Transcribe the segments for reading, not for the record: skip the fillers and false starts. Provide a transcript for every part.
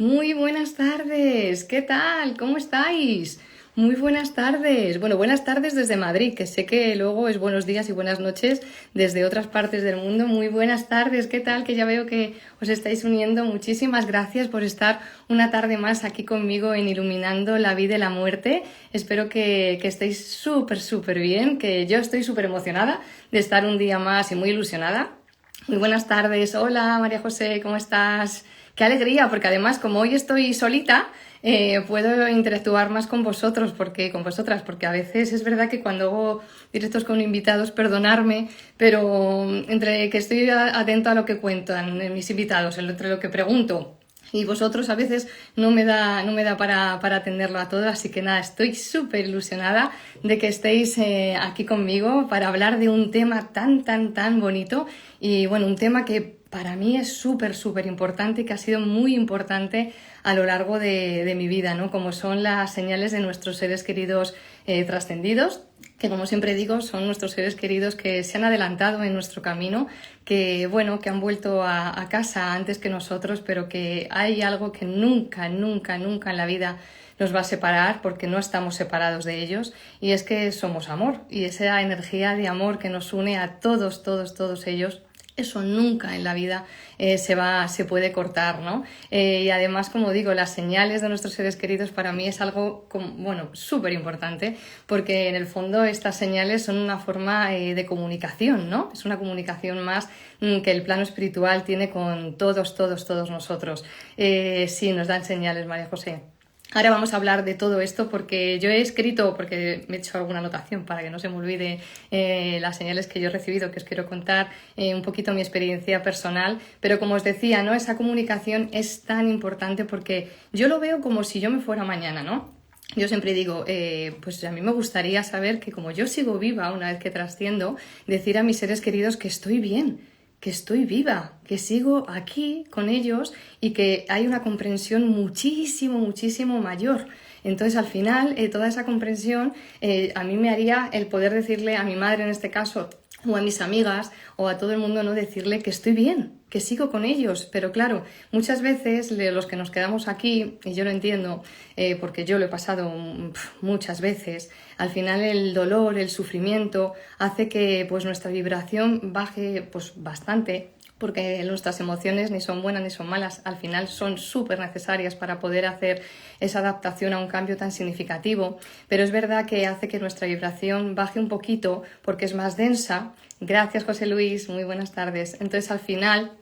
Muy buenas tardes, ¿qué tal? ¿Cómo estáis? Muy buenas tardes. Bueno, buenas tardes desde Madrid, que sé que luego es buenos días y buenas noches desde otras partes del mundo. Muy buenas tardes, ¿qué tal? Que ya veo que os estáis uniendo. Muchísimas gracias por estar una tarde más aquí conmigo en Iluminando la Vida y la Muerte. Espero que estéis súper bien, que yo estoy súper emocionada de estar un día más y muy ilusionada. Muy buenas tardes. Hola, María José, ¿cómo estás? Qué alegría, porque además, como hoy estoy solita, puedo interactuar más con vosotros, con vosotras, porque a veces es verdad que cuando hago directos con invitados, perdonarme, pero entre que estoy atento a lo que cuentan mis invitados, entre lo que pregunto y vosotros a veces no me da para atenderlo a todo, así que nada, estoy súper ilusionada de que estéis aquí conmigo para hablar de un tema tan bonito y bueno, un tema que para mí es súper importante y que ha sido muy importante a lo largo de mi vida, ¿no? Como son las señales de nuestros seres queridos trascendidos, que como siempre digo, son nuestros seres queridos que se han adelantado en nuestro camino, que bueno, que han vuelto a casa antes que nosotros, pero que hay algo que nunca en la vida nos va a separar porque no estamos separados de ellos, y es que somos amor, y esa energía de amor que nos une a todos ellos, eso nunca en la vida se puede cortar, ¿no? Y además, como digo, las señales de nuestros seres queridos para mí es algo, bueno, súper importante, porque en el fondo estas señales son una forma de comunicación, ¿no? Es una comunicación más que el plano espiritual tiene con todos nosotros. Sí, nos dan señales, María José. Ahora vamos a hablar de todo esto porque yo he escrito, porque me he hecho alguna anotación para que no se me olvide las señales que yo he recibido, que os quiero contar un poquito mi experiencia personal, pero como os decía, ¿no? Esa comunicación es tan importante porque yo lo veo como si yo me fuera mañana, ¿no? Yo siempre digo, pues a mí me gustaría saber que como yo sigo viva una vez que trasciendo, decir a mis seres queridos que estoy bien, que estoy viva, que sigo aquí con ellos y que hay una comprensión muchísimo mayor. Entonces, al final, toda esa comprensión a mí me haría el poder decirle a mi madre, en este caso, o a mis amigas, o a todo el mundo, no decirle que estoy bien, que sigo con ellos. Pero claro, muchas veces los que nos quedamos aquí, y yo lo entiendo, porque yo lo he pasado muchas veces, al final el dolor, el sufrimiento, hace que pues nuestra vibración baje pues bastante, porque nuestras emociones ni son buenas ni son malas, al final son súper necesarias para poder hacer esa adaptación a un cambio tan significativo, pero es verdad que hace que nuestra vibración baje un poquito porque es más densa. Gracias, José Luis, muy buenas tardes. Entonces, al final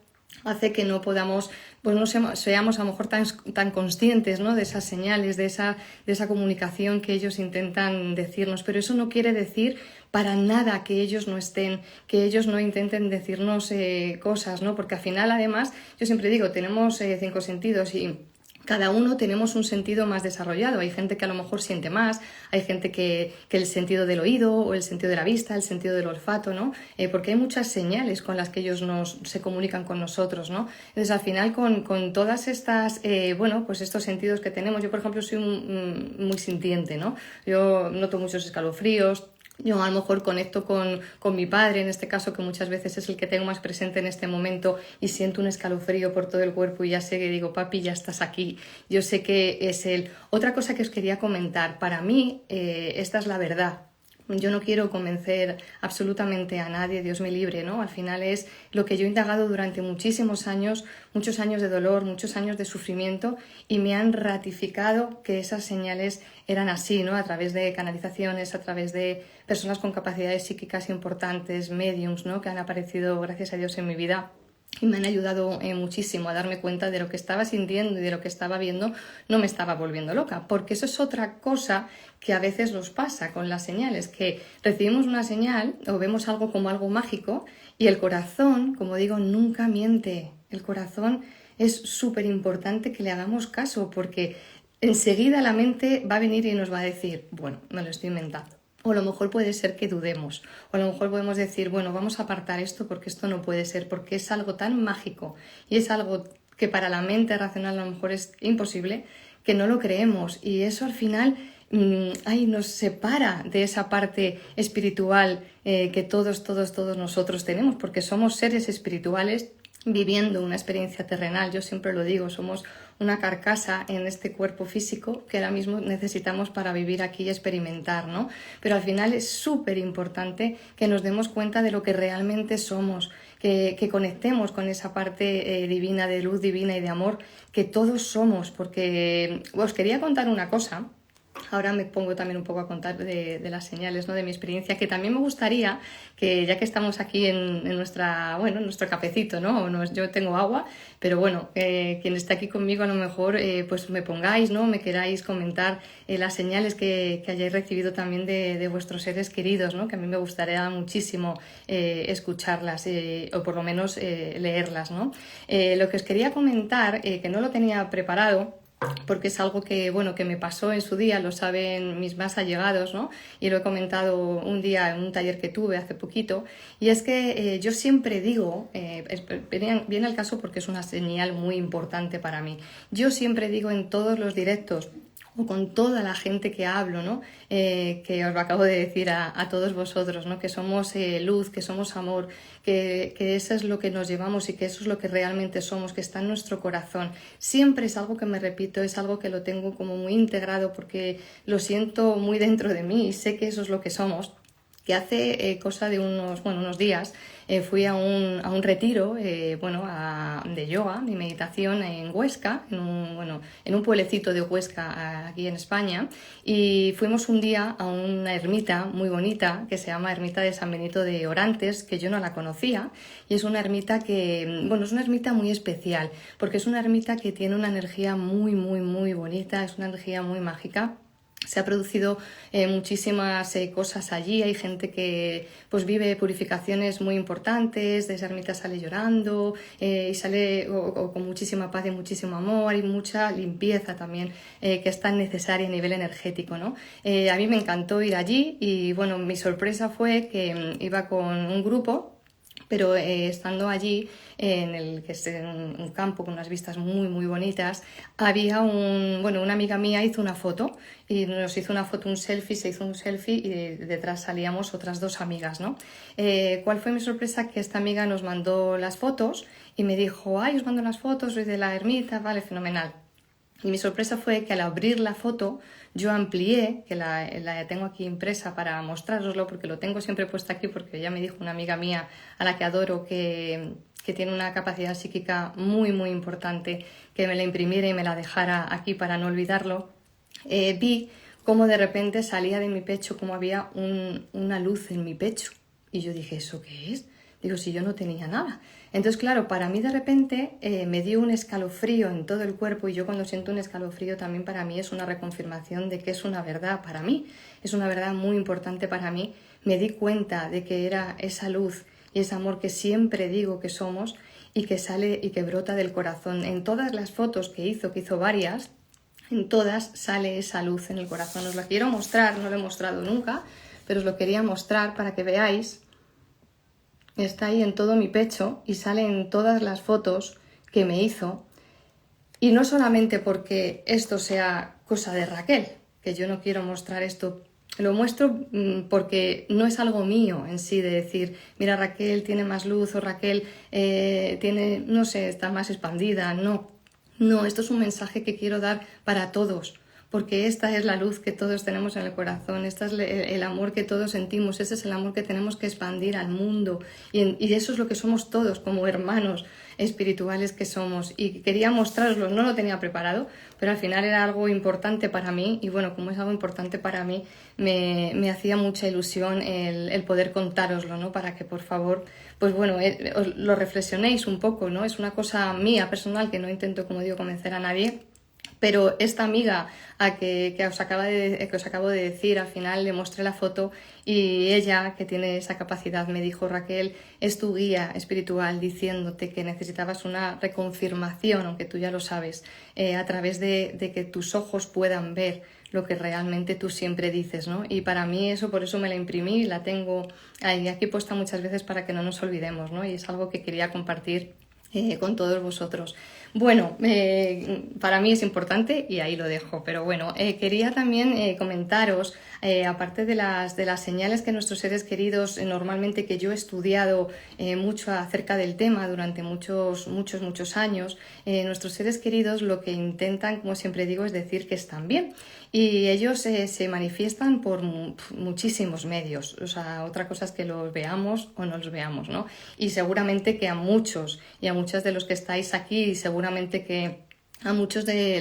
hace que no podamos, pues no seamos a lo mejor tan conscientes, ¿no? De esas señales, de esa comunicación que ellos intentan decirnos, pero eso no quiere decir para nada que ellos no estén, que ellos no intenten decirnos cosas, ¿no? Porque al final, además, yo siempre digo, tenemos 5 sentidos y cada uno tenemos un sentido más desarrollado. Hay gente que a lo mejor siente más, hay gente que el sentido del oído o el sentido de la vista, el sentido del olfato, ¿no? Porque hay muchas señales con las que ellos se comunican con nosotros, ¿no? Entonces, al final, con todas estas, bueno, pues estos sentidos que tenemos, yo, por ejemplo, soy muy sintiente, ¿no? Yo noto muchos escalofríos. Yo a lo mejor conecto con mi padre, en este caso, que muchas veces es el que tengo más presente en este momento, y siento un escalofrío por todo el cuerpo y ya sé que digo, papi, ya estás aquí. Yo sé que es él. Otra cosa que os quería comentar, para mí esta es la verdad. Yo no quiero convencer absolutamente a nadie, Dios me libre, ¿no? Al final es lo que yo he indagado durante muchísimos años de dolor, muchos años de sufrimiento, y me han ratificado que esas señales eran así, ¿no? A través de canalizaciones, a través de personas con capacidades psíquicas importantes, mediums, ¿no? Que han aparecido, gracias a Dios, en mi vida. Y me han ayudado muchísimo a darme cuenta de lo que estaba sintiendo y de lo que estaba viendo. No me estaba volviendo loca, porque eso es otra cosa que a veces nos pasa con las señales, que recibimos una señal o vemos algo como algo mágico y el corazón, como digo, nunca miente. El corazón es súper importante que le hagamos caso, porque enseguida la mente va a venir y nos va a decir, bueno, me lo estoy inventando. O a lo mejor puede ser que dudemos, o a lo mejor podemos decir, bueno, vamos a apartar esto porque esto no puede ser, porque es algo tan mágico y es algo que para la mente racional a lo mejor es imposible, que no lo creemos, y eso al final nos separa de esa parte espiritual que todos nosotros tenemos, porque somos seres espirituales viviendo una experiencia terrenal. Yo siempre lo digo, somos una carcasa en este cuerpo físico que ahora mismo necesitamos para vivir aquí y experimentar, ¿no? Pero al final es súper importante que nos demos cuenta de lo que realmente somos, que conectemos con esa parte divina, de luz divina y de amor que todos somos, porque os quería contar una cosa. Ahora me pongo también un poco a contar de las señales, ¿no? De mi experiencia, que también me gustaría que, ya que estamos aquí en nuestro cafecito, ¿no? Yo tengo agua, pero bueno, quien está aquí conmigo a lo mejor pues me pongáis, ¿no? Me queráis comentar las señales que hayáis recibido también de vuestros seres queridos, ¿no? Que a mí me gustaría muchísimo escucharlas o por lo menos leerlas, ¿no? Lo que os quería comentar, que no lo tenía preparado, porque es algo que, bueno, que me pasó en su día, lo saben mis más allegados, ¿no? Y lo he comentado un día en un taller que tuve hace poquito, y es que yo siempre digo, viene al caso porque es una señal muy importante para mí, yo siempre digo en todos los directos, o con toda la gente que hablo, ¿no? Que os lo acabo de decir a todos vosotros, ¿no? Que somos luz, que somos amor, que eso es lo que nos llevamos y que eso es lo que realmente somos, que está en nuestro corazón. Siempre es algo que me repito, es algo que lo tengo como muy integrado porque lo siento muy dentro de mí y sé que eso es lo que somos. Que hace cosa de unos días fui a un retiro de yoga, de meditación en Huesca, en un pueblecito de Huesca aquí en España, y fuimos un día a una ermita muy bonita que se llama Ermita de San Benito de Orantes, que yo no la conocía, y es una ermita es una ermita muy especial, porque es una ermita que tiene una energía muy, muy, muy bonita, es una energía muy mágica. Se ha producido muchísimas cosas allí, hay gente que pues vive purificaciones muy importantes, de esa ermita sale llorando y sale o con muchísima paz y muchísimo amor y mucha limpieza también que es tan necesaria a nivel energético, ¿no? A mí me encantó ir allí y bueno, mi sorpresa fue que iba con un grupo, pero estando allí en el que es en un campo con unas vistas muy muy bonitas, había una amiga mía hizo una foto y nos hizo una foto, se hizo un selfie y detrás salíamos otras dos amigas, ¿no? ¿Cuál fue mi sorpresa? Que esta amiga nos mandó las fotos y me dijo, ay, os mando las fotos, soy de la ermita, vale, fenomenal. Y mi sorpresa fue que al abrir la foto yo amplié, que la tengo aquí impresa para mostrároslo porque lo tengo siempre puesto aquí porque ya me dijo una amiga mía a la que adoro que tiene una capacidad psíquica muy muy importante, que me la imprimiera y me la dejara aquí para no olvidarlo. Vi cómo de repente salía de mi pecho, como había una luz en mi pecho. Y yo dije, ¿eso qué es? Digo, si yo no tenía nada. Entonces, claro, para mí de repente me dio un escalofrío en todo el cuerpo y yo cuando siento un escalofrío también para mí es una reconfirmación de que es una verdad para mí, es una verdad muy importante para mí. Me di cuenta de que era esa luz y ese amor que siempre digo que somos y que sale y que brota del corazón. En todas las fotos que hizo varias, en todas sale esa luz en el corazón. Os la quiero mostrar, no lo he mostrado nunca, pero os lo quería mostrar para que veáis. Está ahí en todo mi pecho y sale en todas las fotos que me hizo. Y no solamente porque esto sea cosa de Raquel, que yo no quiero mostrar esto, lo muestro porque no es algo mío en sí de decir, mira, Raquel tiene más luz o Raquel tiene, no sé, está más expandida. No, esto es un mensaje que quiero dar para todos. Porque esta es la luz que todos tenemos en el corazón, este es el amor que todos sentimos, ese es el amor que tenemos que expandir al mundo y eso es lo que somos todos como hermanos espirituales que somos y quería mostraroslo, no lo tenía preparado, pero al final era algo importante para mí y bueno, como es algo importante para mí, me hacía mucha ilusión el poder contároslo, ¿no? Para que por favor, pues bueno, lo reflexionéis un poco, ¿no? Es una cosa mía personal que no intento, como digo, convencer a nadie. Pero esta amiga que os acabo de decir, al final le mostré la foto y ella, que tiene esa capacidad, me dijo, Raquel, es tu guía espiritual diciéndote que necesitabas una reconfirmación, aunque tú ya lo sabes, a través de que tus ojos puedan ver lo que realmente tú siempre dices, ¿no? Y para mí eso, por eso me la imprimí y la tengo ahí aquí puesta muchas veces para que no nos olvidemos, ¿no? Y es algo que quería compartir con todos vosotros. Bueno, para mí es importante y ahí lo dejo, pero bueno, quería también comentaros, aparte de las señales que nuestros seres queridos, normalmente que yo he estudiado mucho acerca del tema durante muchos años, nuestros seres queridos lo que intentan, como siempre digo, es decir que están bien. Y ellos se manifiestan por muchísimos medios. O sea, otra cosa es que los veamos o no los veamos, ¿no? Y seguramente que a muchos y a muchas de los que estáis aquí, seguramente que a muchos de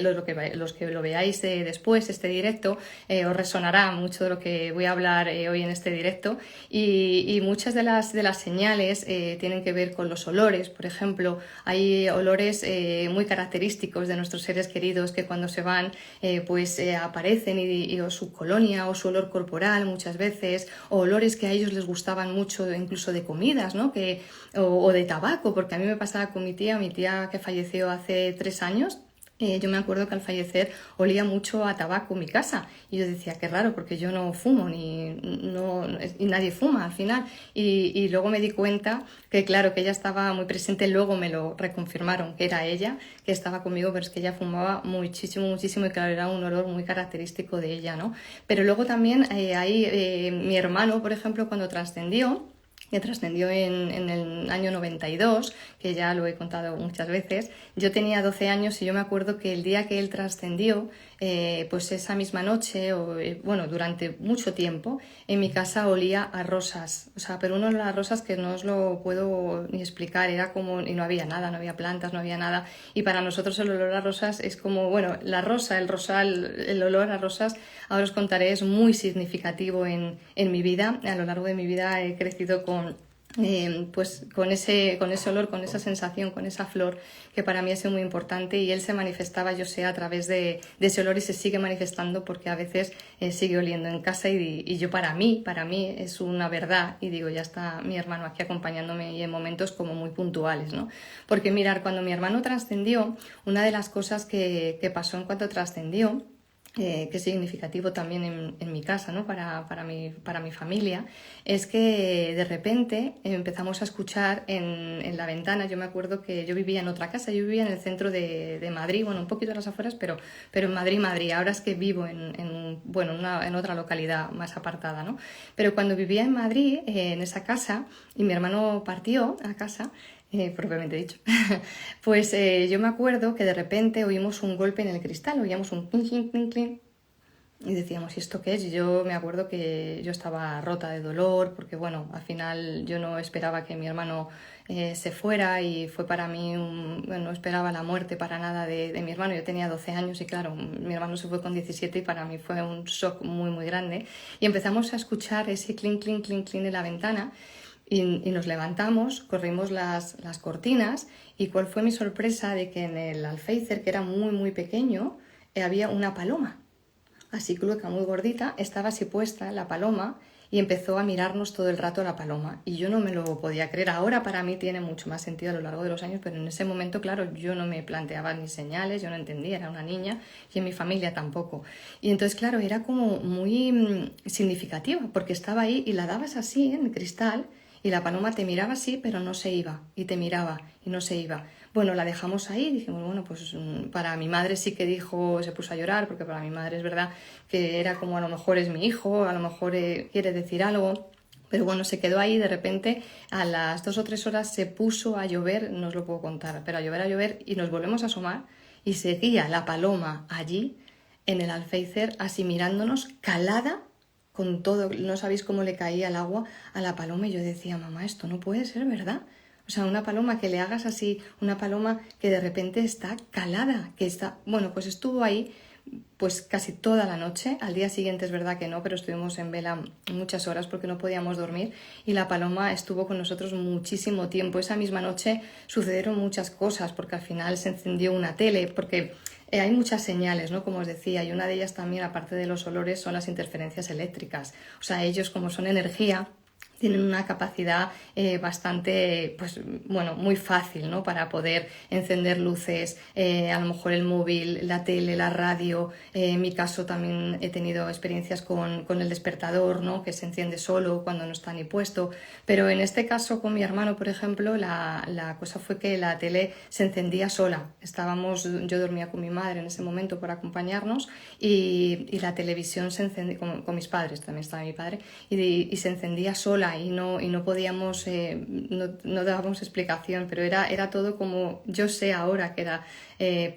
los que lo veáis después, este directo, os resonará mucho de lo que voy a hablar hoy en este directo y muchas de las señales tienen que ver con los olores. Por ejemplo, hay olores muy característicos de nuestros seres queridos que cuando se van aparecen o su colonia o su olor corporal muchas veces, o olores que a ellos les gustaban mucho incluso de comidas, ¿no? O de tabaco, porque a mí me pasaba con mi tía que falleció hace 3 años. Yo me acuerdo que al fallecer olía mucho a tabaco mi casa y yo decía, qué raro, porque yo no fumo y nadie fuma al final. Y luego me di cuenta que claro, que ella estaba muy presente, luego me lo reconfirmaron que era ella, que estaba conmigo, pero es que ella fumaba muchísimo y claro, era un olor muy característico de ella, ¿no? Pero luego también mi hermano, por ejemplo, cuando trascendió, que trascendió en el año 92, que ya lo he contado muchas veces. Yo tenía 12 años y yo me acuerdo que el día que él trascendió, pues esa misma noche, durante mucho tiempo, en mi casa olía a rosas. O sea, pero uno de las rosas que no os lo puedo ni explicar, era como, y no había nada, no había plantas, no había nada. Y para nosotros el olor a rosas es como, bueno, la rosa, el rosal, el olor a rosas, ahora os contaré, es muy significativo en mi vida. A lo largo de mi vida he crecido pues con ese olor, con esa sensación, con esa flor que para mí ha sido muy importante y él se manifestaba, yo sé, a través de ese olor y se sigue manifestando porque a veces sigue oliendo en casa y yo para mí es una verdad y digo, ya está mi hermano aquí acompañándome y en momentos como muy puntuales, ¿no? Porque mirar, cuando mi hermano trascendió, una de las cosas que pasó en cuanto trascendió, que es significativo también en mi casa, ¿no? Para mi familia, es que de repente empezamos a escuchar en la ventana. Yo me acuerdo que yo vivía en otra casa, yo vivía en el centro de Madrid, bueno, un poquito a las afueras, pero en Madrid. Ahora es que vivo en otra localidad más apartada, ¿no? Pero cuando vivía en Madrid, en esa casa, y mi hermano partió a casa, propiamente dicho, pues yo me acuerdo que de repente oímos un golpe en el cristal, oíamos un clink, clink, clink, clink, y decíamos, ¿y esto qué es? Y yo me acuerdo que yo estaba rota de dolor, porque bueno, al final yo no esperaba que mi hermano se fuera y fue para mí, no esperaba la muerte para nada de mi hermano. Yo tenía 12 años y claro, mi hermano se fue con 17 y para mí fue un shock muy grande. Y empezamos a escuchar ese clink, clink, clink, clink de la ventana. Y nos levantamos, corrimos las cortinas y cuál fue mi sorpresa de que en el alféizar, que era muy pequeño, había una paloma. Así clueca, muy gordita, estaba así puesta la paloma y empezó a mirarnos todo el rato la paloma. Y yo no me lo podía creer. Ahora para mí tiene mucho más sentido a lo largo de los años, pero en ese momento, claro, yo no me planteaba ni señales, yo no entendía, era una niña y en mi familia tampoco. Y entonces, claro, era como muy significativa porque estaba ahí y la dabas así en el cristal y la paloma te miraba así, pero no se iba, y te miraba y no se iba. Bueno, la dejamos ahí y dijimos, bueno, pues para mi madre sí que dijo, se puso a llorar, porque para mi madre es verdad que era como a lo mejor es mi hijo, a lo mejor quiere decir algo. Pero bueno, se quedó ahí, de repente a las 2 o 3 horas se puso a llover, no os lo puedo contar, pero a llover y nos volvemos a asomar y seguía la paloma allí en el alféizar, así mirándonos, calada con todo. No sabéis cómo le caía el agua a la paloma y yo decía, mamá, esto no puede ser verdad. O sea, una paloma que le hagas así, una paloma que de repente está calada, que está, bueno, pues estuvo ahí pues casi toda la noche. Al día siguiente es verdad que no, pero estuvimos en vela muchas horas porque no podíamos dormir y la paloma estuvo con nosotros muchísimo tiempo. Esa misma noche sucedieron muchas cosas porque al final se encendió una tele, porque hay muchas señales, ¿no? Como os decía, y una de ellas también, aparte de los olores, son las interferencias eléctricas. O sea, ellos como son energía, tienen una capacidad bastante, pues bueno, muy fácil, ¿no? Para poder encender luces, a lo mejor el móvil, la tele, la radio. En mi caso también he tenido experiencias con el despertador, ¿no? Que se enciende solo cuando no está ni puesto. Pero en este caso con mi hermano, por ejemplo, la cosa fue que la tele se encendía sola. Yo dormía con mi madre en ese momento por acompañarnos y la televisión se encendía, con mis padres, también estaba mi padre, y se encendía sola y no podíamos, no dábamos explicación, pero era todo como yo sé ahora que era,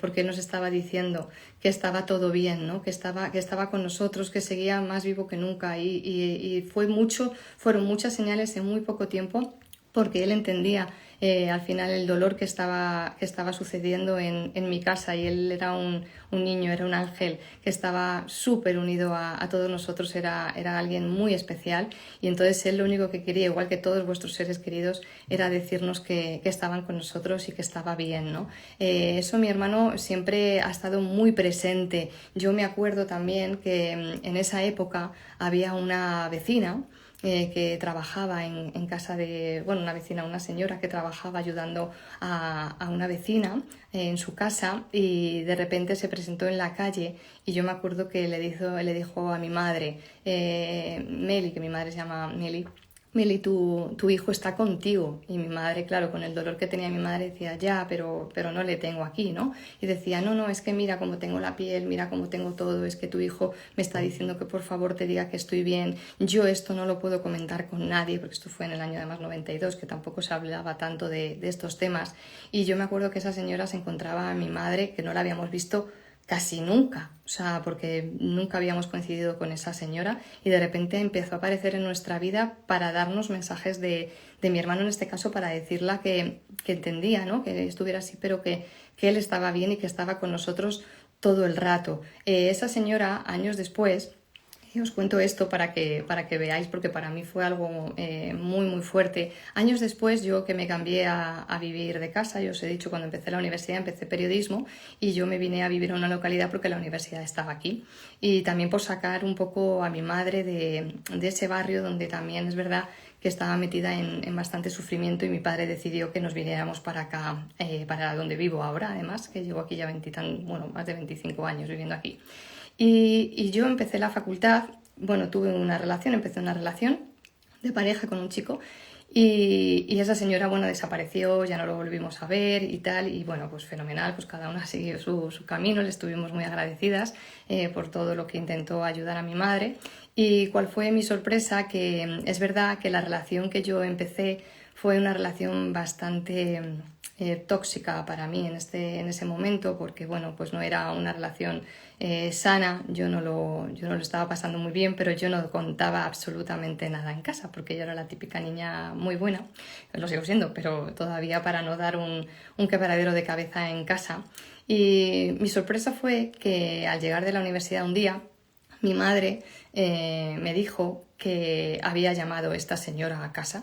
porque nos estaba diciendo que estaba todo bien, ¿no? Que estaba con nosotros, que seguía más vivo que nunca y fueron muchas señales en muy poco tiempo porque él entendía al final el dolor que estaba sucediendo en mi casa y él era un niño, era un ángel que estaba súper unido a todos nosotros, era alguien muy especial y entonces él lo único que quería, igual que todos vuestros seres queridos, era decirnos que estaban con nosotros y que estaba bien, ¿no? Eso mi hermano siempre ha estado muy presente. Yo me acuerdo también que en esa época había una vecina que trabajaba en casa de, bueno, una vecina, una señora que trabajaba ayudando a una vecina en su casa y de repente se presentó en la calle y yo me acuerdo que le dijo a mi madre, Meli, que mi madre se llama Meli, tu hijo está contigo. Y mi madre, claro, con el dolor que tenía mi madre, decía, ya, pero no le tengo aquí, ¿no? Y decía, no, es que mira cómo tengo la piel, mira cómo tengo todo, es que tu hijo me está diciendo que por favor te diga que estoy bien. Yo esto no lo puedo comentar con nadie, porque esto fue en el año además 92, que tampoco se hablaba tanto de estos temas. Y yo me acuerdo que esa señora se encontraba a mi madre, que no la habíamos visto casi nunca, o sea, porque nunca habíamos coincidido con esa señora y de repente empezó a aparecer en nuestra vida para darnos mensajes de mi hermano en este caso para decirle que entendía, ¿no? Que estuviera así, pero que él estaba bien y que estaba con nosotros todo el rato. Esa señora, años después, y os cuento esto para que veáis, porque para mí fue algo muy fuerte. Años después, yo que me cambié a vivir de casa, yo os he dicho, cuando empecé la universidad, empecé periodismo y yo me vine a vivir a una localidad porque la universidad estaba aquí. Y también por sacar un poco a mi madre de ese barrio donde también es verdad que estaba metida en bastante sufrimiento y mi padre decidió que nos viniéramos para acá, para donde vivo ahora, además, que llevo aquí ya más de 25 años viviendo aquí. Y yo empecé la facultad, bueno, empecé una relación de pareja con un chico y esa señora, bueno, desapareció, ya no lo volvimos a ver y tal, y bueno, pues fenomenal, pues cada una siguió su camino, le estuvimos muy agradecidas por todo lo que intentó ayudar a mi madre. Y cuál fue mi sorpresa, que es verdad que la relación que yo empecé fue una relación bastante tóxica para mí en ese momento, porque bueno, pues no era una relación sana, yo no lo estaba pasando muy bien, pero yo no contaba absolutamente nada en casa, porque yo era la típica niña muy buena, lo sigo siendo, pero todavía para no dar un quebradero de cabeza en casa. Y mi sorpresa fue que al llegar de la universidad un día, mi madre me dijo que había llamado esta señora a casa.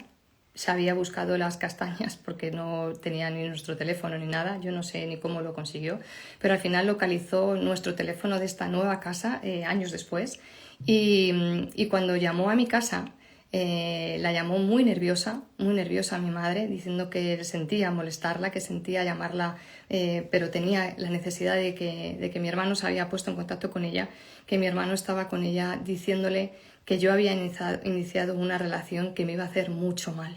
Se había buscado las castañas porque no tenía ni nuestro teléfono ni nada, yo no sé ni cómo lo consiguió, pero al final localizó nuestro teléfono de esta nueva casa años después y cuando llamó a mi casa la llamó muy nerviosa a mi madre, diciendo que sentía molestarla, que sentía llamarla, pero tenía la necesidad de que mi hermano se había puesto en contacto con ella, que mi hermano estaba con ella diciéndole que yo había iniciado una relación que me iba a hacer mucho mal.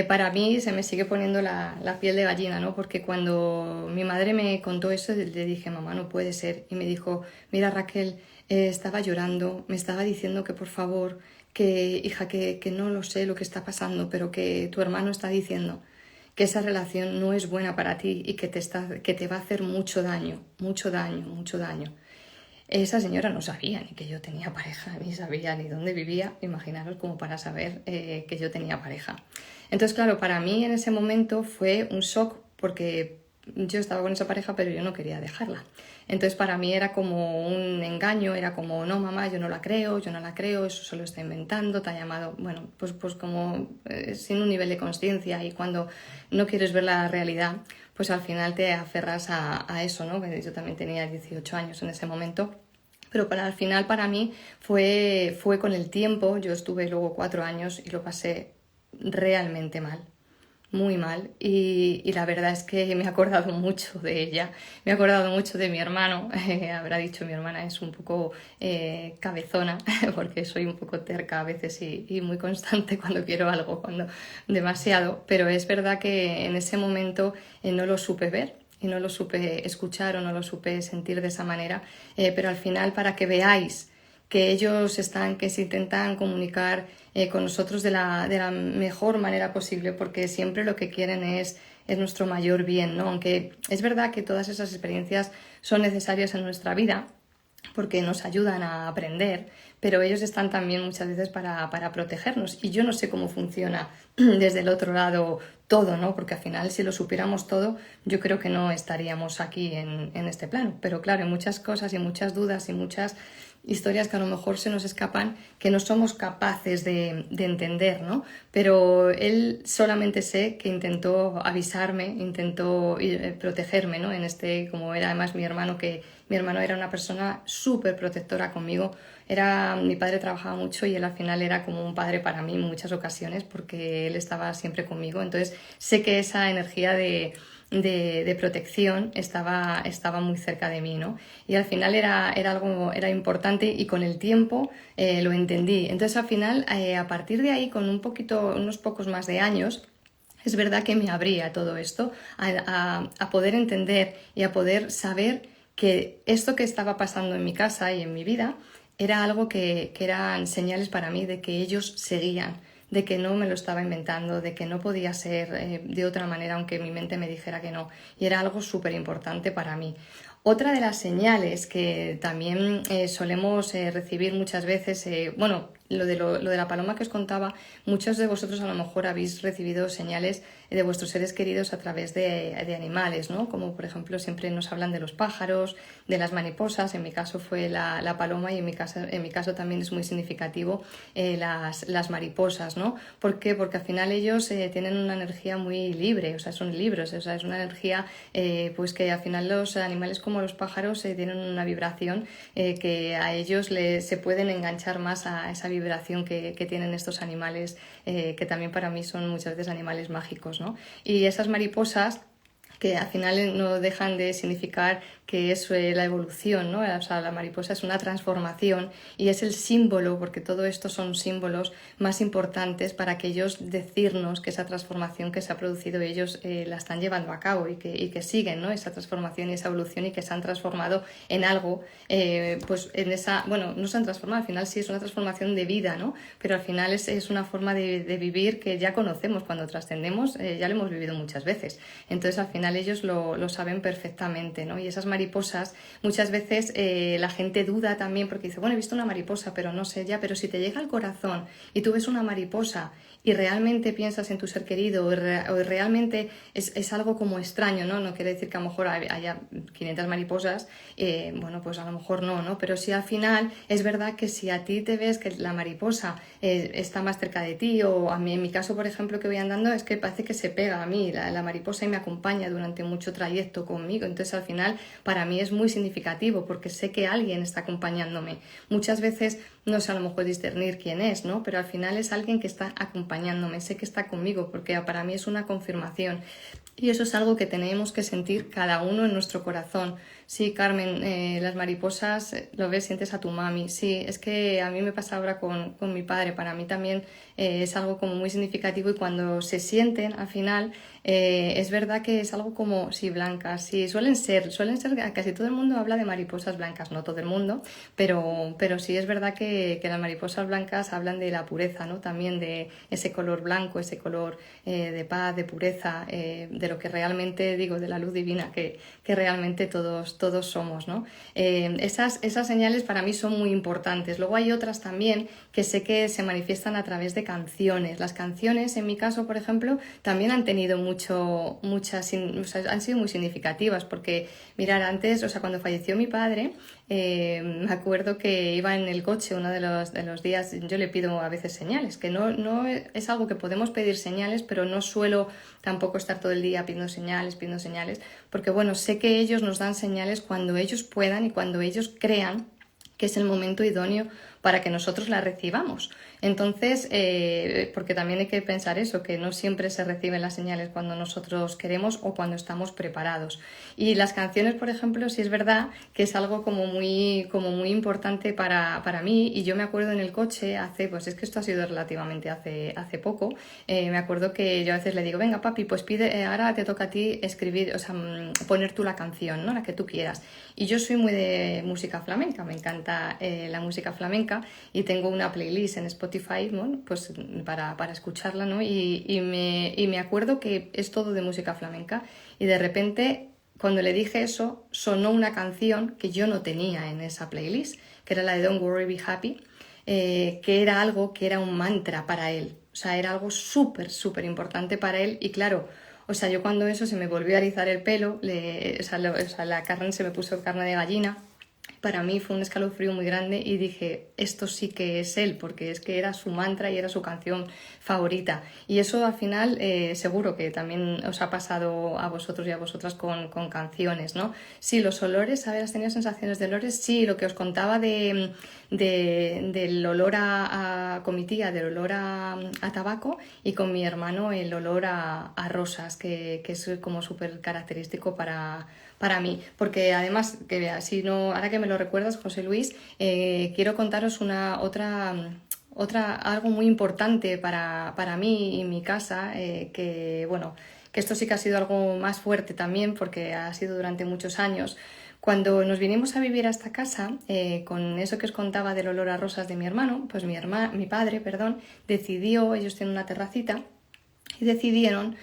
Para mí se me sigue poniendo la piel de gallina, ¿no? Porque cuando mi madre me contó eso, le dije, mamá, no puede ser. Y me dijo, mira Raquel, estaba llorando, me estaba diciendo que por favor, que hija, que no lo sé lo que está pasando, pero que tu hermano está diciendo que esa relación no es buena para ti y que te va a hacer mucho daño, mucho daño, mucho daño. Esa señora no sabía ni que yo tenía pareja, ni sabía ni dónde vivía, imaginaros como para saber que yo tenía pareja. Entonces, claro, para mí en ese momento fue un shock porque yo estaba con esa pareja pero yo no quería dejarla. Entonces para mí era como un engaño, era como, no mamá, yo no la creo, eso se lo está inventando, te ha llamado, bueno, pues como sin un nivel de conciencia y cuando no quieres ver la realidad, pues al final te aferras a eso, ¿no? Yo también tenía 18 años en ese momento. Pero al final para mí fue con el tiempo. Yo estuve luego 4 años y lo pasé realmente mal, muy mal. Y la verdad es que me he acordado mucho de ella, me he acordado mucho de mi hermano. Habrá dicho mi hermana es un poco cabezona, porque soy un poco terca a veces y muy constante cuando quiero algo, cuando demasiado. Pero es verdad que en ese momento no lo supe ver y no lo supe escuchar o no lo supe sentir de esa manera, pero al final para que veáis que ellos que se intentan comunicar con nosotros de la mejor manera posible, porque siempre lo que quieren es nuestro mayor bien, ¿no? Aunque es verdad que todas esas experiencias son necesarias en nuestra vida, porque nos ayudan a aprender, pero ellos están también muchas veces para protegernos. Y yo no sé cómo funciona desde el otro lado todo, ¿no? Porque al final, si lo supiéramos todo, yo creo que no estaríamos aquí en este plano. Pero claro, hay muchas cosas y muchas dudas y muchas historias que a lo mejor se nos escapan, que no somos capaces de entender, ¿no? Pero él solamente sé que intentó avisarme, intentó protegerme, ¿no? Como era además mi hermano, que mi hermano era una persona súper protectora conmigo. Mi padre trabajaba mucho y él al final era como un padre para mí en muchas ocasiones, porque él estaba siempre conmigo. Entonces sé que esa energía de protección estaba muy cerca de mí, ¿no? Y al final era importante, y con el tiempo lo entendí. Entonces al final, a partir de ahí, con unos pocos más de años, es verdad que me abría todo esto a poder entender y a poder saber que esto que estaba pasando en mi casa y en mi vida era algo que eran señales para mí de que ellos seguían, de que no me lo estaba inventando, de que no podía ser de otra manera, aunque mi mente me dijera que no. Y era algo súper importante para mí. Otra de las señales que también solemos recibir muchas veces, bueno, lo de la paloma que os contaba, muchos de vosotros a lo mejor habéis recibido señales de vuestros seres queridos a través de animales, ¿no? Como por ejemplo siempre nos hablan de los pájaros, de las mariposas. En mi caso fue la paloma, y en mi caso también es muy significativo las mariposas, ¿no? ¿Por qué? Porque al final ellos tienen una energía muy libre, o sea, son libres, o sea, es una energía pues que al final los animales como los pájaros tienen una vibración que a ellos se pueden enganchar más a esa vibración que tienen estos animales, que también para mí son muchas veces animales mágicos, ¿no? Y esas mariposas, que al final no dejan de significar que es la evolución, ¿no? O sea, la mariposa es una transformación y es el símbolo, porque todo esto son símbolos más importantes para aquellos decirnos que esa transformación que se ha producido ellos la están llevando a cabo y que siguen, ¿no? Esa transformación y esa evolución, y que se han transformado en algo, pues en bueno, no se han transformado, al final sí es una transformación de vida, ¿no? Pero al final es una forma de vivir que ya conocemos cuando trascendemos, ya lo hemos vivido muchas veces. Entonces al final ellos lo saben perfectamente, ¿no? Y esas mariposas, muchas veces la gente duda también, porque dice, bueno, he visto una mariposa, pero no sé ya. Pero si te llega al corazón y tú ves una mariposa y realmente piensas en tu ser querido, o realmente es algo como extraño, ¿no? No quiere decir que a lo mejor haya 500 mariposas, bueno, pues a lo mejor no, pero sí, al final es verdad que si a ti te ves que la mariposa está más cerca de ti, o a mí, en mi caso, por ejemplo, que voy andando, es que parece que se pega a mí la mariposa y me acompaña durante mucho trayecto conmigo. Entonces al final para mí es muy significativo, porque sé que alguien está acompañándome. Muchas veces no sé a lo mejor discernir quién es, ¿no? Pero al final es alguien que está acompañándome, sé que está conmigo, porque para mí es una confirmación. Y eso es algo que tenemos que sentir cada uno en nuestro corazón. Sí, Carmen, las mariposas, lo ves, sientes a tu mami. Sí, es que a mí me pasa ahora con mi padre. Para mí también es algo como muy significativo, y cuando se sienten al final, es verdad que es algo como, sí, blancas. Sí, suelen ser, casi todo el mundo habla de mariposas blancas, no todo el mundo, pero sí es verdad que las mariposas blancas hablan de la pureza, ¿no? También de ese color blanco, ese color de paz, de pureza, de lo que realmente, digo, de la luz divina que realmente todos somos, ¿no? Esas señales para mí son muy importantes. Luego hay otras también que sé que se manifiestan a través de canciones. Las canciones, en mi caso, por ejemplo, también han tenido o sea, han sido muy significativas, porque mirar, antes, o sea, cuando falleció mi padre, me acuerdo que iba en el coche uno de los días. Yo le pido a veces señales, que no es algo que podemos pedir señales, pero no suelo tampoco estar todo el día pidiendo señales, porque bueno, sé que ellos nos dan señales cuando ellos puedan y cuando ellos crean que es el momento idóneo para que nosotros la recibamos. Entonces, porque también hay que pensar eso, que no siempre se reciben las señales cuando nosotros queremos o cuando estamos preparados. Y las canciones, por ejemplo, sí es verdad que es algo como muy importante para mí, y yo me acuerdo en el coche pues es que esto ha sido relativamente hace poco, me acuerdo que yo a veces le digo, venga papi, pues pide, ahora te toca a ti escribir, o sea, poner tú la canción, ¿no? La que tú quieras. Y yo soy muy de música flamenca, me encanta la música flamenca, y tengo una playlist en Spotify, ¿no? Pues para escucharla, ¿no? Y me acuerdo que es todo de música flamenca, y de repente cuando le dije eso sonó una canción que yo no tenía en esa playlist, que era la de Don't Worry Be Happy, que era algo que era un mantra para él, o sea, era algo súper importante para él. Y claro, o sea, yo cuando eso se me volvió a erizar el pelo, o sea, la carne se me puso carne de gallina. Para mí fue un escalofrío muy grande y dije, esto sí que es él, porque es que era su mantra y era su canción favorita. Y eso al final seguro que también os ha pasado a vosotros y a vosotras con canciones, ¿no? Sí, los olores, a ver, ¿has tenido sensaciones de olores? Sí, lo que os contaba del olor con mi tía, del olor a tabaco, y con mi hermano el olor a rosas, que es como súper característico para mí, porque además, que así no, ahora que me lo recuerdas, José Luis, quiero contaros algo muy importante para mí y mi casa, que bueno, que esto sí que ha sido algo más fuerte también, porque ha sido durante muchos años. Cuando nos vinimos a vivir a esta casa, con eso que os contaba del olor a rosas de mi hermano, pues mi padre, perdón, decidió, ellos tienen una terracita, y decidieron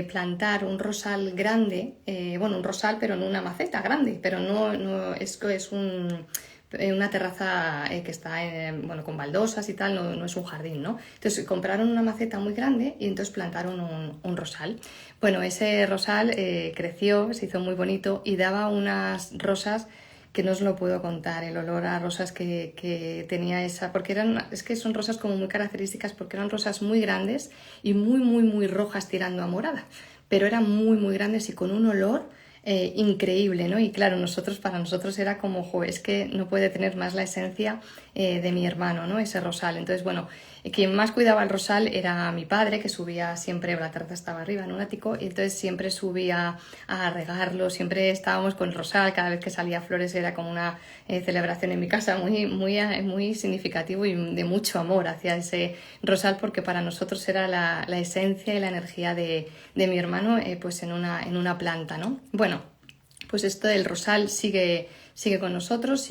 plantar un rosal grande, bueno, un rosal pero en una maceta grande, pero no es una terraza que está bueno, con baldosas y tal, no es un jardín, ¿no? Entonces compraron una maceta muy grande y entonces plantaron un rosal. Bueno, ese rosal creció, se hizo muy bonito y daba unas rosas que no os lo puedo contar, el olor a rosas que tenía esa, porque es que son rosas como muy características, porque eran rosas muy grandes y muy rojas tirando a morada, pero eran muy grandes y con un olor increíble, ¿no? Y claro, para nosotros era como, jo, es que no puede tener más la esencia de mi hermano, ¿no? Ese rosal. Entonces, bueno, quien más cuidaba el rosal era mi padre, que subía siempre, la terraza estaba arriba en un ático, y entonces siempre subía a regarlo, siempre estábamos con el rosal, cada vez que salía flores era como una celebración en mi casa, muy significativo y de mucho amor hacia ese rosal, porque para nosotros era la esencia y la energía de mi hermano, pues en una planta, ¿no? Bueno, pues esto del rosal sigue con nosotros,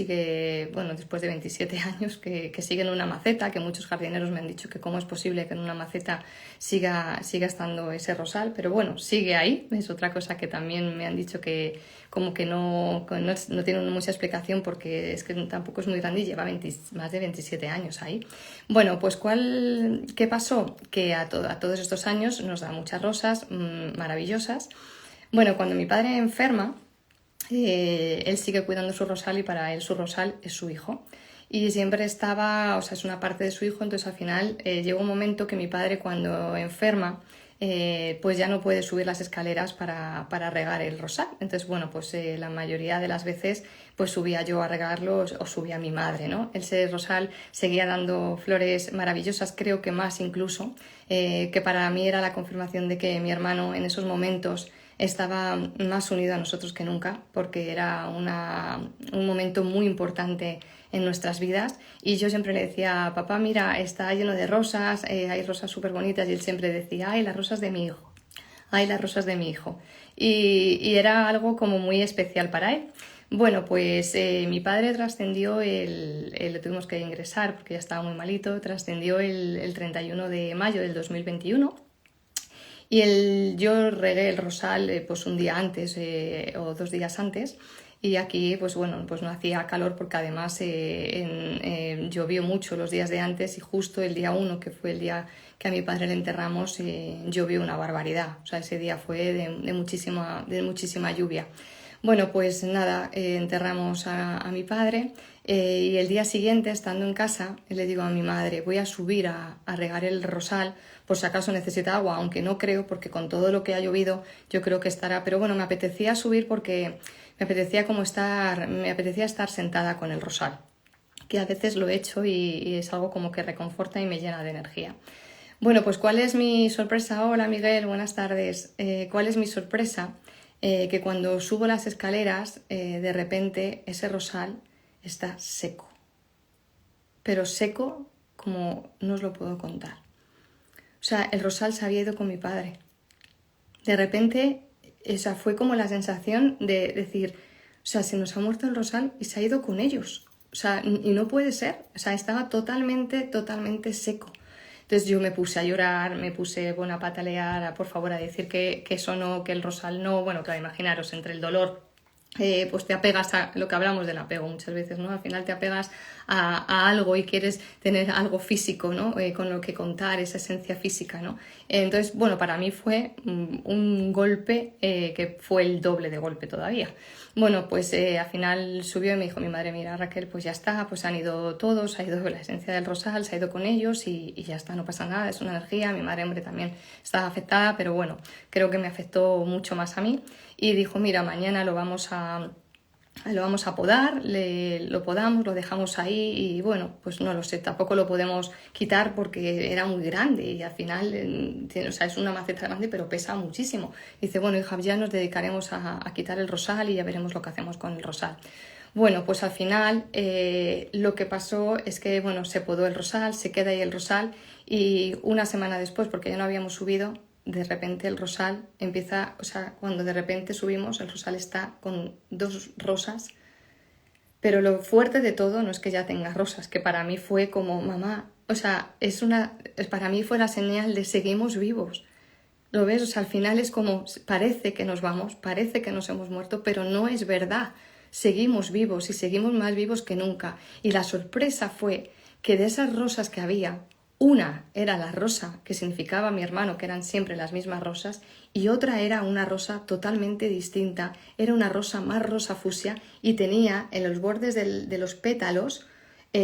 bueno, después de 27 años que sigue en una maceta, que muchos jardineros me han dicho que cómo es posible que en una maceta siga estando ese rosal, pero bueno, sigue ahí. Es otra cosa que también me han dicho que como que no tiene mucha explicación, porque es que tampoco es muy grande y lleva más de 27 años ahí. Bueno, pues ¿qué pasó? Que a todos estos años nos da muchas rosas maravillosas. Bueno, cuando mi padre enferma, él sigue cuidando su rosal, y para él su rosal es su hijo. Y siempre estaba, o sea, es una parte de su hijo, entonces al final llega un momento que mi padre, cuando enferma, pues ya no puede subir las escaleras para regar el rosal. Entonces, bueno, pues la mayoría de las veces pues subía yo a regarlo o subía mi madre, ¿no? Ese rosal seguía dando flores maravillosas, creo que más incluso, que para mí era la confirmación de que mi hermano en esos momentos estaba más unido a nosotros que nunca, porque era un momento muy importante en nuestras vidas. Y yo siempre le decía, papá, mira, está lleno de rosas, hay rosas súper bonitas, y él siempre decía, ay, las rosas de mi hijo, ay, las rosas de mi hijo. Y era algo como muy especial para él. Bueno, pues mi padre trascendió, lo tuvimos que ingresar porque ya estaba muy malito, trascendió el 31 de mayo del 2021. Y yo regué el rosal pues un día antes o 2 días antes, y aquí pues bueno, pues no hacía calor, porque además llovió mucho los días de antes, y justo el día 1, que fue el día que a mi padre le enterramos, llovió una barbaridad. O sea, ese día fue de muchísima lluvia. Bueno, pues nada, enterramos a mi padre, y el día siguiente, estando en casa, le digo a mi madre, voy a subir a regar el rosal por si acaso necesita agua, aunque no creo, porque con todo lo que ha llovido yo creo que estará. Pero bueno, me apetecía subir porque me apetecía estar sentada con el rosal. que a veces lo he hecho y es algo como que reconforta y me llena de energía. Bueno, pues ¿cuál es mi sorpresa? Hola Miguel, buenas tardes. ¿Cuál es mi sorpresa? Que cuando subo las escaleras, de repente ese rosal está seco. Pero seco como no os lo puedo contar. O sea, el rosal se había ido con mi padre. De repente, esa fue como la sensación de decir, o sea, se nos ha muerto el rosal y se ha ido con ellos. O sea, y no puede ser. O sea, estaba totalmente seco. Entonces yo me puse a llorar, me puse, bueno, a patalear, por favor, a decir que eso no, que el rosal no. Bueno, claro, imaginaros, entre el dolor, pues te apegas a lo que hablamos del apego muchas veces, ¿no? Al final te apegas a algo y quieres tener algo físico, ¿no? Con lo que contar, esa esencia física, ¿no? Entonces, bueno, para mí fue un golpe que fue el doble de golpe todavía. Bueno, pues al final subió y me dijo mi madre, mira Raquel, pues ya está, pues han ido todos, ha ido la esencia del rosal, se ha ido con ellos y ya está, no pasa nada, es una energía. Mi madre, hombre, también estaba afectada, pero bueno, creo que me afectó mucho más a mí. Y dijo, mira, mañana lo vamos a podar, lo podamos, lo dejamos ahí y bueno, pues no lo sé, tampoco lo podemos quitar porque era muy grande y al final, o sea, es una maceta grande pero pesa muchísimo. Dice, bueno, hija, ya nos dedicaremos a quitar el rosal y ya veremos lo que hacemos con el rosal. Bueno, pues al final lo que pasó es que, bueno, se podó el rosal, se queda ahí el rosal y una semana después, porque ya no habíamos subido, de repente el rosal empieza, o sea, cuando de repente subimos, el rosal está con 2 rosas, pero lo fuerte de todo no es que ya tenga rosas, que para mí fue como, mamá, o sea, para mí fue la señal de seguimos vivos. ¿Lo ves? O sea, al final es como, parece que nos vamos, parece que nos hemos muerto, pero no es verdad. Seguimos vivos y seguimos más vivos que nunca. Y la sorpresa fue que de esas rosas que había, una era la rosa que significaba mi hermano, que eran siempre las mismas rosas, y otra era una rosa totalmente distinta. Era una rosa más rosa fucsia y tenía en los bordes de los pétalos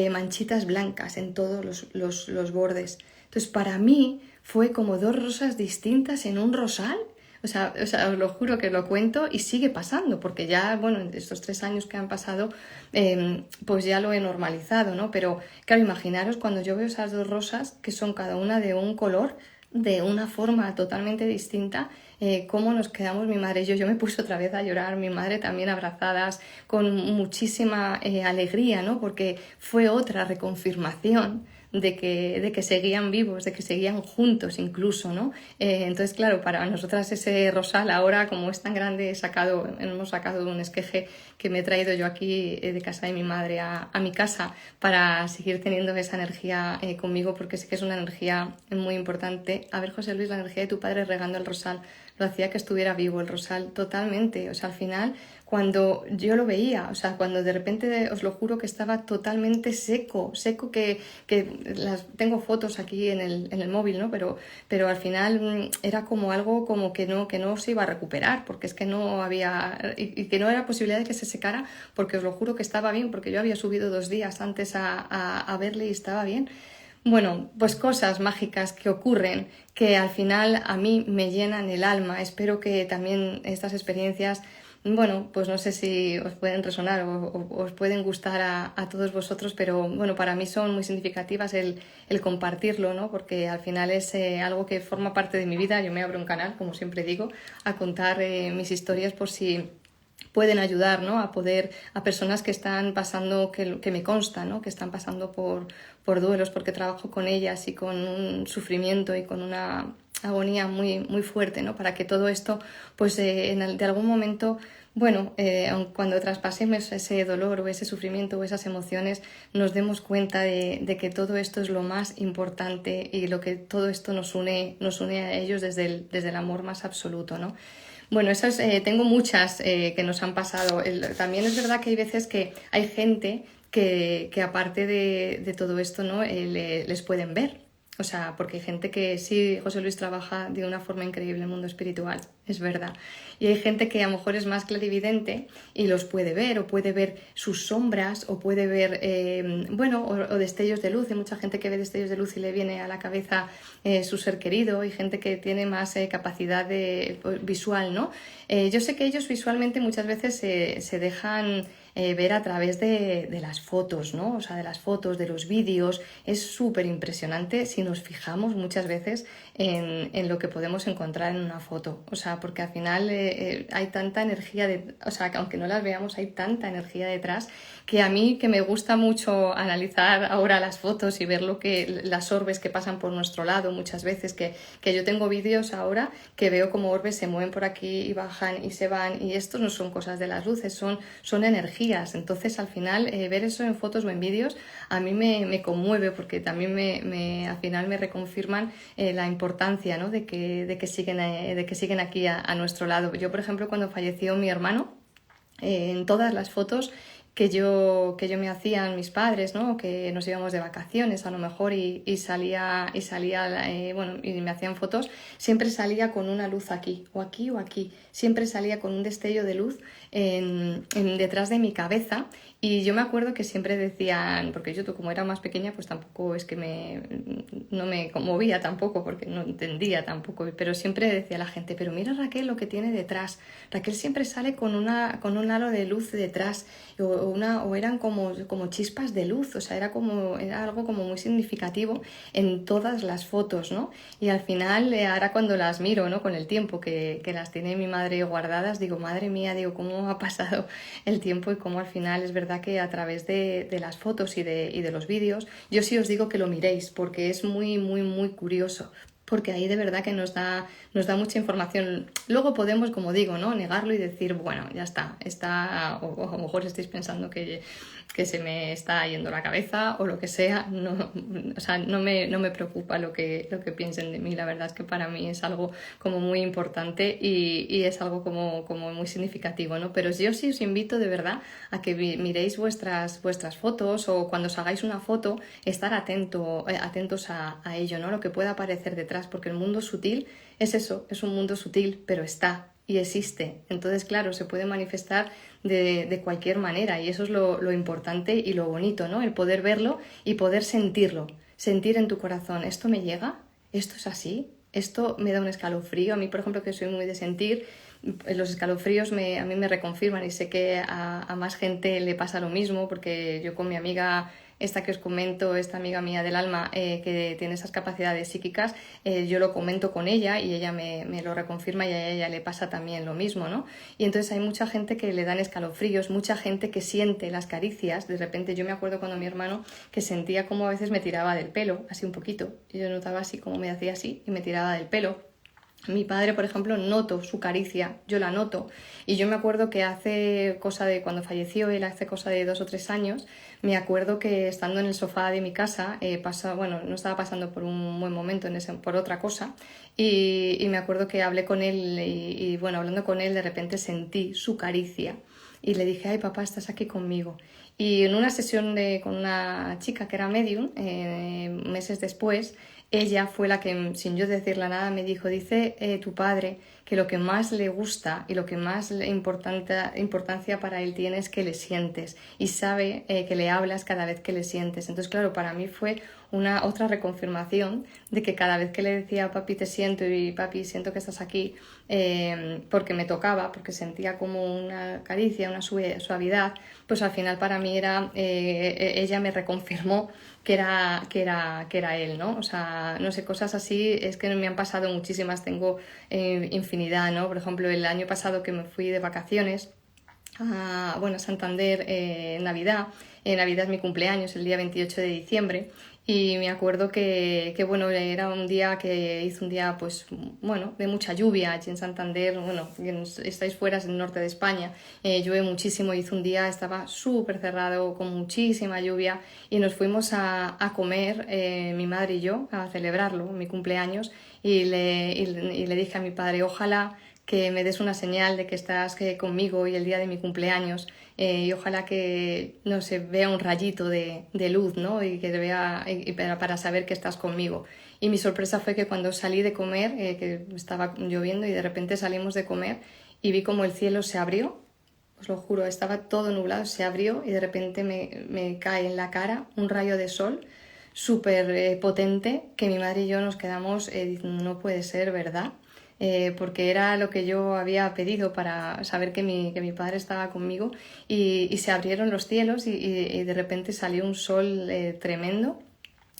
manchitas blancas en todos los bordes. Entonces, para mí fue como 2 rosas distintas en un rosal. O sea, os lo juro que lo cuento y sigue pasando, porque ya, bueno, en estos 3 años que han pasado, pues ya lo he normalizado, ¿no? Pero, claro, imaginaros cuando yo veo esas 2 rosas, que son cada una de un color, de una forma totalmente distinta, cómo nos quedamos mi madre y yo. Yo me puse otra vez a llorar, mi madre también, abrazadas, con muchísima alegría, ¿no? Porque fue otra reconfirmación de que seguían vivos, de que seguían juntos incluso, ¿no? Entonces, claro, para nosotras ese rosal ahora, como es tan grande, hemos sacado un esqueje que me he traído yo aquí de casa de mi madre a mi casa para seguir teniendo esa energía conmigo, porque sí que es una energía muy importante. A ver, José Luis, la energía de tu padre regando el rosal lo hacía que estuviera vivo el rosal totalmente. O sea, al final, cuando yo lo veía, o sea, cuando de repente, os lo juro que estaba totalmente seco que tengo fotos aquí en el móvil, ¿no? Pero al final era como algo como que no se iba a recuperar, porque es que no había, y que no era posibilidad de que se secara, porque os lo juro que estaba bien, porque yo había subido 2 días antes a verle y estaba bien. Bueno, pues cosas mágicas que ocurren que al final a mí me llenan el alma. Espero que también estas experiencias, bueno, pues no sé si os pueden resonar o os pueden gustar a todos vosotros, pero bueno, para mí son muy significativas el compartirlo, ¿no? Porque al final es algo que forma parte de mi vida. Yo me abro un canal, como siempre digo, a contar mis historias por si pueden ayudar, ¿no? A personas que están pasando, que me consta, ¿no? Que están pasando por duelos, porque trabajo con ellas y con un sufrimiento y con una agonía muy fuerte, ¿no? Para que todo esto, pues de algún momento, bueno, cuando traspasemos ese dolor o ese sufrimiento o esas emociones, nos demos cuenta de que todo esto es lo más importante y lo que todo esto nos une a ellos desde el amor más absoluto, ¿no? Bueno, tengo muchas que nos han pasado. También es verdad que hay veces que hay gente que aparte de todo esto, ¿no? Les pueden ver. O sea, porque hay gente que sí, José Luis trabaja de una forma increíble en el mundo espiritual, es verdad. Y hay gente que a lo mejor es más clarividente y los puede ver, o puede ver sus sombras, o puede ver, o destellos de luz. Hay mucha gente que ve destellos de luz y le viene a la cabeza su ser querido, y gente que tiene más capacidad visual, ¿no? Yo sé que ellos visualmente muchas veces se dejan ver a través de las fotos, ¿no? O sea, de las fotos, de los vídeos. Es súper impresionante si nos fijamos muchas veces en lo que podemos encontrar en una foto. O sea, porque al final hay tanta energía, o sea, que aunque no las veamos, hay tanta energía detrás que a mí, que me gusta mucho analizar ahora las fotos y ver las orbes que pasan por nuestro lado muchas veces, que yo tengo vídeos ahora que veo como orbes se mueven por aquí y bajan y se van, y esto no son cosas de las luces, son energías. Entonces al final ver eso en fotos o en vídeos a mí me conmueve, porque también al final me reconfirman la importancia, ¿no? de que siguen aquí a nuestro lado. Yo, por ejemplo, cuando falleció mi hermano, en todas las fotos que yo me hacían mis padres, ¿no? Que nos íbamos de vacaciones a lo mejor y salía bueno, y me hacían fotos, siempre salía con una luz aquí o aquí o aquí, siempre salía con un destello de luz detrás de mi cabeza. Y yo me acuerdo que siempre decían, porque yo como era más pequeña, pues tampoco es que no me conmovía tampoco, porque no entendía tampoco, pero siempre decía la gente, pero mira Raquel lo que tiene detrás, Raquel siempre sale con un halo de luz detrás, o eran como chispas de luz, o sea, era algo como muy significativo en todas las fotos, ¿no? Y al final, ahora cuando las miro, ¿no? Con el tiempo que las tiene mi madre guardadas, digo, madre mía, digo, cómo ha pasado el tiempo y cómo al final es verdad que a través de las fotos y de los vídeos, yo sí os digo que lo miréis, porque es muy, muy, muy curioso. Porque ahí de verdad que nos da mucha información. Luego podemos, como digo, ¿no? Negarlo y decir, bueno, ya está, o a lo mejor estáis pensando que se me está yendo la cabeza o lo que sea. No, o sea, no me preocupa lo que piensen de mí. La verdad es que para mí es algo como muy importante y es algo como muy significativo, ¿no? Pero yo sí os invito de verdad a que miréis vuestras fotos, o cuando os hagáis una foto, estar atentos a ello, ¿no? Lo que pueda aparecer detrás, porque el mundo sutil es eso, es un mundo sutil, pero está y existe. Entonces, claro, se puede manifestar de cualquier manera, y eso es lo importante y lo bonito, ¿no? El poder verlo y poder sentirlo, sentir en tu corazón, ¿esto me llega? ¿Esto es así? ¿Esto me da un escalofrío? A mí, por ejemplo, que soy muy de sentir, los escalofríos a mí me reconfirman, y sé que a más gente le pasa lo mismo, porque yo con mi amiga esta que os comento, esta amiga mía del alma, que tiene esas capacidades psíquicas, yo lo comento con ella y ella me lo reconfirma, y a ella le pasa también lo mismo, ¿no? Y entonces hay mucha gente que le dan escalofríos, mucha gente que siente las caricias. De repente yo me acuerdo cuando mi hermano, que sentía como a veces me tiraba del pelo, así un poquito, y yo notaba así como me hacía así y me tiraba del pelo. Mi padre, por ejemplo, noto su caricia, yo la noto. Y yo me acuerdo que cuando falleció él, hace cosa de 2 o 3 años, me acuerdo que estando en el sofá de mi casa, no estaba pasando por un buen momento por otra cosa, y me acuerdo que hablé con él y bueno, hablando con él, de repente sentí su caricia y le dije, ay papá, estás aquí conmigo. Y en una sesión con una chica que era medium, meses después, ella fue la que, sin yo decirle nada, me dice tu padre que lo que más le gusta y lo que más importancia para él tiene es que le sientes, y sabe que le hablas cada vez que le sientes. Entonces, claro, para mí fue otra reconfirmación de que cada vez que le decía papi te siento, y papi siento que estás aquí, porque me tocaba, porque sentía como una caricia, una suavidad, pues al final para mí ella me reconfirmó que era él, ¿no? O sea, no sé, cosas así es que me han pasado muchísimas, tengo infinidad, ¿no? Por ejemplo, el año pasado que me fui de vacaciones a Santander en Navidad. Navidad es mi cumpleaños, el día 28 de diciembre, y me acuerdo que bueno, era un día hizo un día, pues bueno, de mucha lluvia allí en Santander. Bueno, estáis fuera, es el norte de España, llueve muchísimo, hizo un día, estaba súper cerrado, con muchísima lluvia, y nos fuimos a comer, mi madre y yo, a celebrarlo, mi cumpleaños, y le dije a mi padre, ojalá que me des una señal de que estás conmigo hoy el día de mi cumpleaños, y ojalá que no se vea un rayito de luz, ¿no? Y que vea para saber que estás conmigo. Y mi sorpresa fue que cuando salí de comer, que estaba lloviendo, y de repente salimos de comer y vi como el cielo se abrió, os lo juro, estaba todo nublado, se abrió, y de repente me cae en la cara un rayo de sol súper potente, que mi madre y yo nos quedamos diciendo, no puede ser, ¿verdad? porque era lo que yo había pedido para saber que mi padre estaba conmigo y se abrieron los cielos y de repente salió un sol tremendo.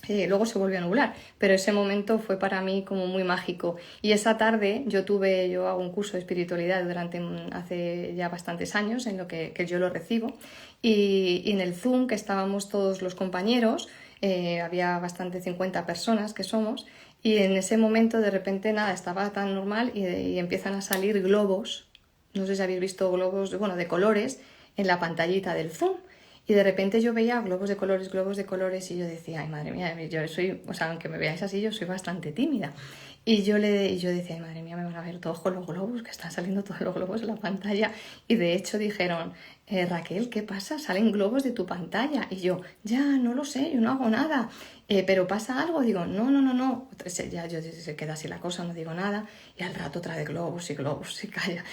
Luego se volvió a nublar, pero ese momento fue para mí como muy mágico. Y esa tarde yo hago un curso de espiritualidad hace ya bastantes años, en lo que yo lo recibo, y en el Zoom que estábamos todos los compañeros, había bastante 50 personas que somos, y en ese momento de repente nada, estaba tan normal y empiezan a salir globos, no sé si habéis visto globos, bueno, de colores, en la pantallita del Zoom. Y de repente yo veía globos de colores y yo decía, ay madre mía, yo soy, o sea, aunque me veáis así, yo soy bastante tímida. Y yo decía, ay madre mía, me van a ver todos con los globos, que están saliendo todos los globos en la pantalla. Y de hecho dijeron, Raquel, ¿qué pasa? Salen globos de tu pantalla. Y yo, ya, no lo sé, yo no hago nada. ¿Pero pasa algo? Digo, no. Ya yo se queda así la cosa, no digo nada. Y al rato trae globos y calla.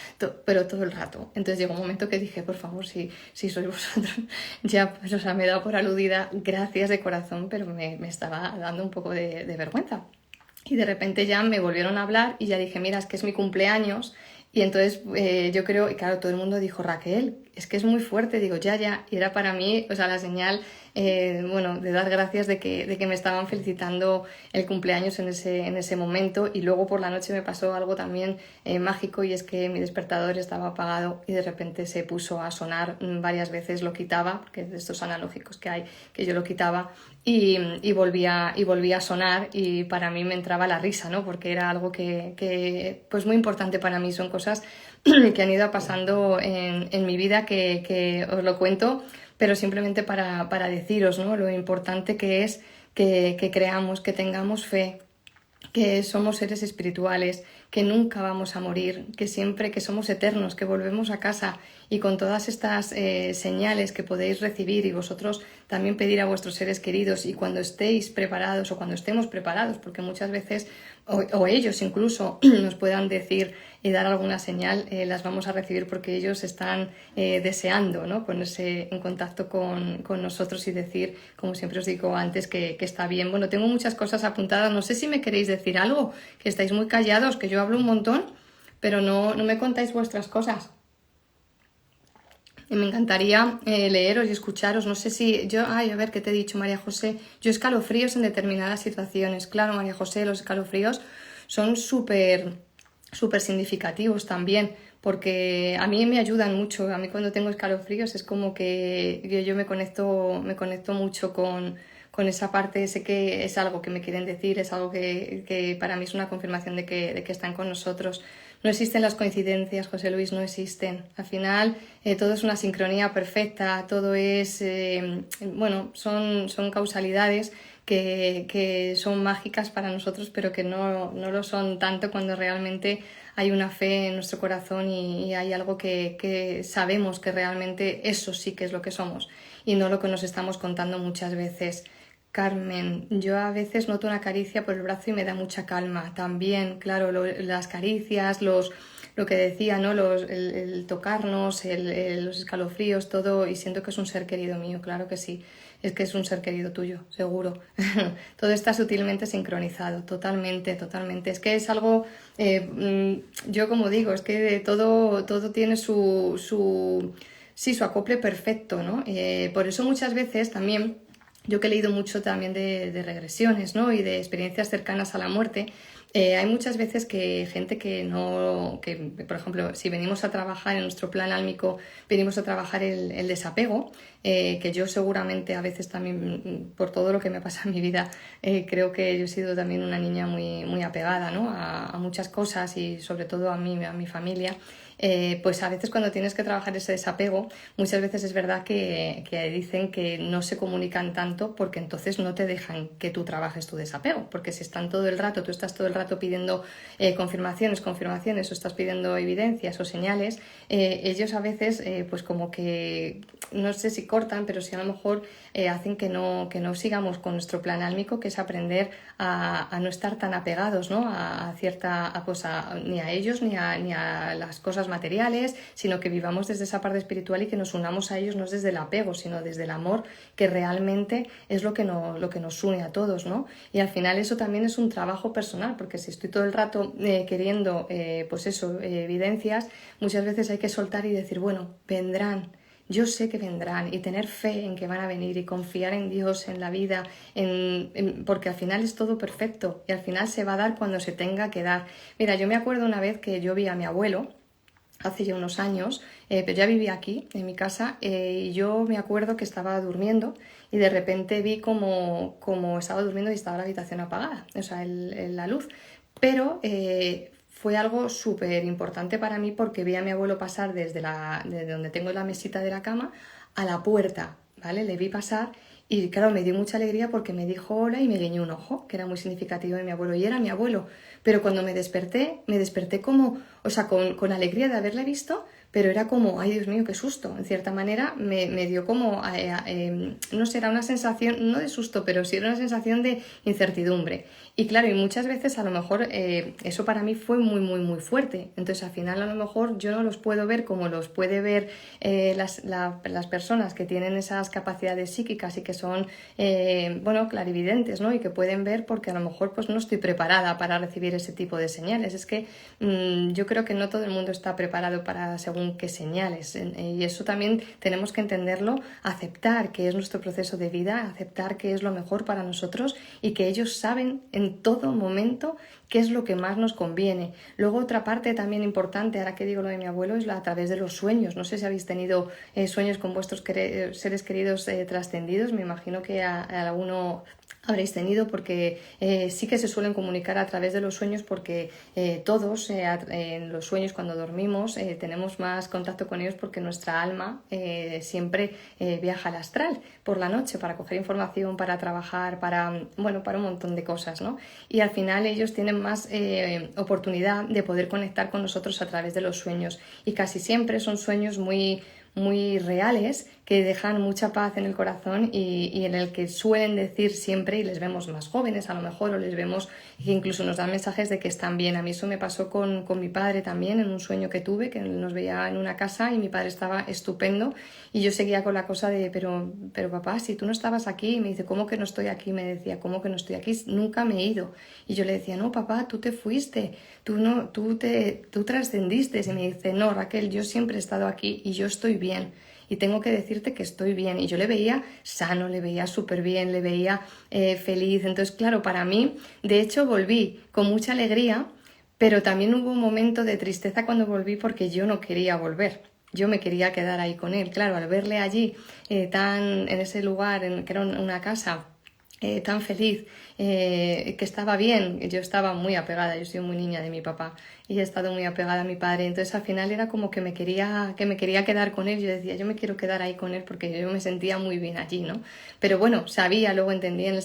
Pero todo el rato. Entonces llegó un momento que dije, por favor, si sois vosotros, ya, pues, o sea, me he dado por aludida, gracias de corazón, pero me estaba dando un poco de vergüenza. Y de repente ya me volvieron a hablar y ya dije, mira, es que es mi cumpleaños. Y entonces yo creo, y claro, todo el mundo dijo, Raquel, es que es muy fuerte. Digo, ya. Y era para mí, o sea, la señal, bueno, de dar gracias de que me estaban felicitando el cumpleaños en ese momento. Y luego por la noche me pasó algo también mágico, y es que mi despertador estaba apagado y de repente se puso a sonar varias veces, lo quitaba, porque de estos analógicos que hay, que yo lo quitaba, y volvía a sonar, y para mí me entraba la risa, ¿no? Porque era algo que pues muy importante para mí. Son cosas que han ido pasando en mi vida que os lo cuento, pero simplemente para deciros, ¿no? Lo importante que es que creamos, que tengamos fe, que somos seres espirituales, que nunca vamos a morir, que siempre que somos eternos, que volvemos a casa, y con todas estas señales que podéis recibir y vosotros también pedir a vuestros seres queridos, y cuando estéis preparados o cuando estemos preparados, porque muchas veces o ellos incluso nos puedan decir y dar alguna señal, las vamos a recibir porque ellos están deseando, ¿no? Ponerse en contacto con nosotros y decir, como siempre os digo antes, que está bien. Bueno, tengo muchas cosas apuntadas, no sé si me queréis decir algo, que estáis muy callados, que yo hablo un montón, pero no me contáis vuestras cosas. Y me encantaría leeros y escucharos. No sé si yo, a ver qué te he dicho, María José. Yo escalofríos en determinadas situaciones. Claro, María José, los escalofríos son súper significativos también, porque a mí me ayudan mucho. A mí cuando tengo escalofríos es como que yo me conecto mucho con esa parte. Sé que es algo que me quieren decir, es algo que para mí es una confirmación de que están con nosotros. No existen las coincidencias, José Luis, no existen. Al final todo es una sincronía perfecta, todo es, bueno, son causalidades que son mágicas para nosotros, pero que no lo son tanto cuando realmente hay una fe en nuestro corazón y hay algo que sabemos que realmente eso sí que es lo que somos y no lo que nos estamos contando muchas veces. Carmen, yo a veces noto una caricia por el brazo y me da mucha calma. También, claro, las caricias, lo que decía, ¿no? El tocarnos, los escalofríos, todo, y siento que es un ser querido mío, claro que sí. Es que es un ser querido tuyo, seguro. Todo está sutilmente sincronizado, totalmente. Es que es algo, yo como digo, es que todo tiene su acople perfecto, ¿no? Por eso muchas veces también, yo que he leído mucho también de regresiones, ¿no? Y de experiencias cercanas a la muerte, hay muchas veces que gente por ejemplo, si venimos a trabajar en nuestro plan álmico, venimos a trabajar el desapego, que yo seguramente a veces también, por todo lo que me pasa en mi vida, creo que yo he sido también una niña muy apegada, ¿no? a muchas cosas y sobre todo a mi familia. Pues a veces cuando tienes que trabajar ese desapego, muchas veces es verdad que dicen que no se comunican tanto porque entonces no te dejan que tú trabajes tu desapego, porque si están todo el rato, tú estás todo el rato pidiendo confirmaciones o estás pidiendo evidencias o señales, ellos a veces pues como que no sé si cortan, pero sí a lo mejor hacen que no sigamos con nuestro plan álmico, que es aprender a no estar tan apegados, ¿no? a cierta, pues ni a ellos ni a las cosas materiales, sino que vivamos desde esa parte espiritual y que nos unamos a ellos no desde el apego, sino desde el amor, que realmente es lo que nos une a todos, ¿no? Y al final eso también es un trabajo personal, porque si estoy todo el rato queriendo, pues eso, evidencias, muchas veces hay que soltar y decir, bueno, vendrán. Yo sé que vendrán y tener fe en que van a venir y confiar en Dios, en la vida, porque al final es todo perfecto y al final se va a dar cuando se tenga que dar. Mira, yo me acuerdo una vez que yo vi a mi abuelo, hace ya unos años, pero ya vivía aquí, en mi casa, y yo me acuerdo que estaba durmiendo y de repente vi como estaba durmiendo y estaba la habitación apagada, o sea, la luz. Pero fue algo súper importante para mí porque vi a mi abuelo pasar desde donde tengo la mesita de la cama a la puerta, ¿vale? Le vi pasar y claro, me dio mucha alegría porque me dijo hola y me guiñó un ojo, que era muy significativo de mi abuelo y era mi abuelo. Pero cuando me desperté como, o sea, con alegría de haberle visto, pero era como, ay Dios mío, qué susto. En cierta manera me dio como, no sé, era una sensación, no de susto, pero sí era una sensación de incertidumbre. Y claro, y muchas veces a lo mejor eso para mí fue muy, muy, muy fuerte. Entonces al final a lo mejor yo no los puedo ver como los puede ver las personas que tienen esas capacidades psíquicas y que son, bueno, clarividentes, ¿no? Y que pueden ver porque a lo mejor pues no estoy preparada para recibir ese tipo de señales. Es que yo creo que no todo el mundo está preparado para según qué señales. Y eso también tenemos que entenderlo, aceptar que es nuestro proceso de vida, aceptar que es lo mejor para nosotros y que ellos saben en todo momento qué es lo que más nos conviene. Luego otra parte también importante, ahora que digo lo de mi abuelo, es a través de los sueños. No sé si habéis tenido sueños con vuestros seres queridos trascendidos, me imagino que a alguno habréis tenido porque sí que se suelen comunicar a través de los sueños porque todos en los sueños cuando dormimos tenemos más contacto con ellos porque nuestra alma siempre viaja al astral por la noche para coger información, para trabajar, bueno, para un montón de cosas, ¿no? Y al final ellos tienen más oportunidad de poder conectar con nosotros a través de los sueños y casi siempre son sueños muy reales que dejan mucha paz en el corazón y en el que suelen decir siempre, y les vemos más jóvenes a lo mejor, o les vemos que incluso nos dan mensajes de que están bien. A mí eso me pasó con mi padre también en un sueño que tuve, que nos veía en una casa y mi padre estaba estupendo y yo seguía con la cosa de, pero papá, si tú no estabas aquí, y me dice, ¿cómo que no estoy aquí? Me decía, ¿cómo que no estoy aquí? Nunca me he ido. Y yo le decía, no, papá, tú te fuiste, tú trascendiste. Y me dice, no, Raquel, yo siempre he estado aquí y yo estoy bien. Y tengo que decirte que estoy bien. Y yo le veía sano, le veía súper bien, le veía feliz. Entonces, claro, para mí, de hecho, volví con mucha alegría, pero también hubo un momento de tristeza cuando volví porque yo no quería volver. Yo me quería quedar ahí con él. Claro, al verle allí, en ese lugar, que era una casa, tan feliz, que estaba bien, yo estaba muy apegada, yo soy muy niña de mi papá y he estado muy apegada a mi padre, entonces al final era como que me quería quedar con él, yo decía, yo me quiero quedar ahí con él porque yo me sentía muy bien allí, ¿no? Pero bueno, sabía, luego entendí en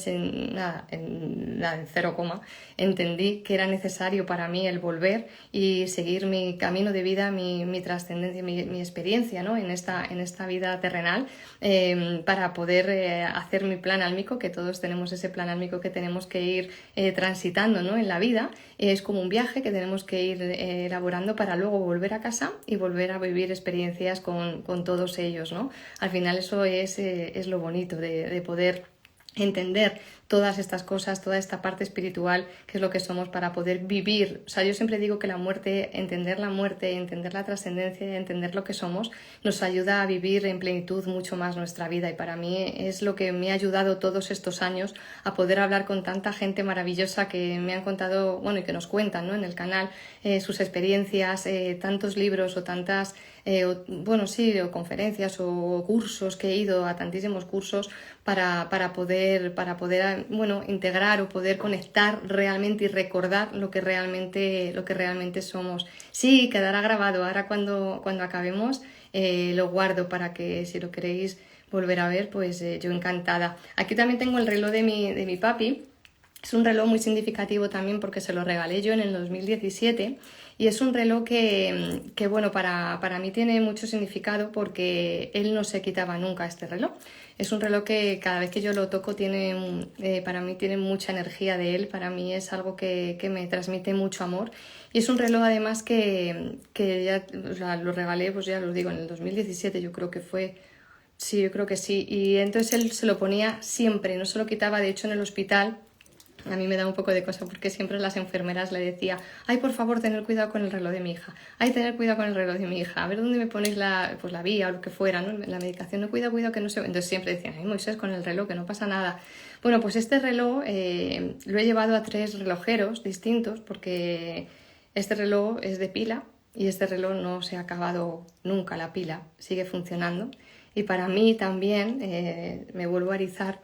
cero coma, entendí que era necesario para mí el volver y seguir mi camino de vida, mi trascendencia, mi experiencia, ¿no? en esta vida terrenal, para poder hacer mi plan álmico, que todos tenemos ese plan álmico que tenemos que ir transitando, ¿no? En la vida. Es como un viaje que tenemos que ir elaborando para luego volver a casa y volver a vivir experiencias con todos ellos, ¿no? Al final eso es lo bonito de poder entender todas estas cosas, toda esta parte espiritual, que es lo que somos para poder vivir. O sea, yo siempre digo que entender la trascendencia, entender lo que somos, nos ayuda a vivir en plenitud mucho más nuestra vida y para mí es lo que me ha ayudado todos estos años a poder hablar con tanta gente maravillosa que me han contado, bueno, y que nos cuentan, ¿no? En el canal sus experiencias, tantos libros o tantas o conferencias o cursos que he ido a tantísimos cursos para poder integrar o poder conectar realmente y recordar lo que realmente somos. Sí, quedará grabado. Ahora cuando acabemos lo guardo para que si lo queréis volver a ver, pues yo encantada. Aquí también tengo el reloj de mi papi, Es un reloj muy significativo también porque se lo regalé yo en el 2017 y es un reloj que bueno, para mí tiene mucho significado porque él no se quitaba nunca este reloj. Es un reloj que cada vez que yo lo toco para mí tiene mucha energía de él, para mí es algo que me transmite mucho amor y es un reloj además que ya, o sea, lo regalé, pues ya lo digo, en el 2017 yo creo que fue. Sí, yo creo que sí. Y entonces él se lo ponía siempre, no se lo quitaba. De hecho, en el hospital a mí me da un poco de cosa porque siempre las enfermeras le decía, ay, por favor, tener cuidado con el reloj de mi hija, ay, tener cuidado con el reloj de mi hija, a ver dónde me ponéis pues la vía o lo que fuera, ¿no? La medicación, no, cuidado, que no se... Entonces siempre decían, ay, Moisés, con el reloj, que no pasa nada. Bueno, pues este reloj lo he llevado a 3 relojeros distintos porque este reloj es de pila y este reloj no se ha acabado nunca la pila, sigue funcionando. Y para mí también, me vuelvo a erizar,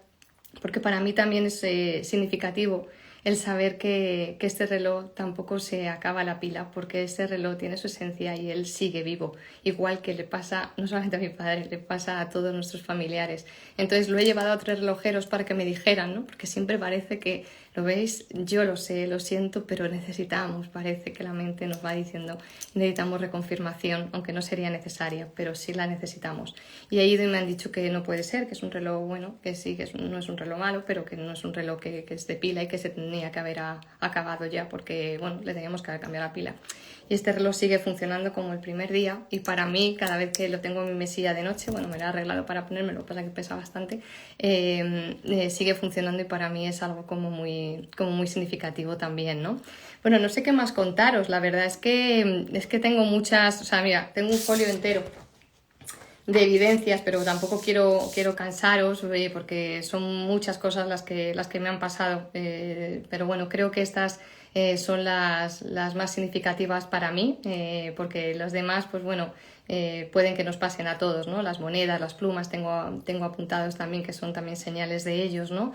porque para mí también es significativo el saber que este reloj tampoco se acaba la pila, porque este reloj tiene su esencia y él sigue vivo, igual que le pasa no solamente a mi padre, le pasa a todos nuestros familiares. Entonces lo he llevado a 3 relojeros para que me dijeran, ¿no? Porque siempre parece que, lo veis, yo lo sé, lo siento, pero necesitamos, parece que la mente nos va diciendo, necesitamos reconfirmación, aunque no sería necesaria, pero sí la necesitamos. Y he ido y me han dicho que no puede ser, que es un reloj bueno, que sí, no es un reloj malo, pero que no es un reloj que es de pila y que se tenía que haber acabado ya, porque bueno, le teníamos que haber cambiado la pila. Y este reloj sigue funcionando como el primer día y para mí, cada vez que lo tengo en mi mesilla de noche, bueno, me lo he arreglado para ponérmelo, lo que pasa que pesa bastante, sigue funcionando y para mí es algo como muy significativo también, ¿no? Bueno, no sé qué más contaros, la verdad es que tengo muchas, o sea, mira, tengo un folio entero de evidencias, pero tampoco quiero cansaros, porque son muchas cosas las que me han pasado, pero bueno, creo que estas son las más significativas para mí, porque las demás, pues bueno, pueden que nos pasen a todos, ¿no? Las monedas, las plumas, tengo apuntados también que son también señales de ellos, ¿no?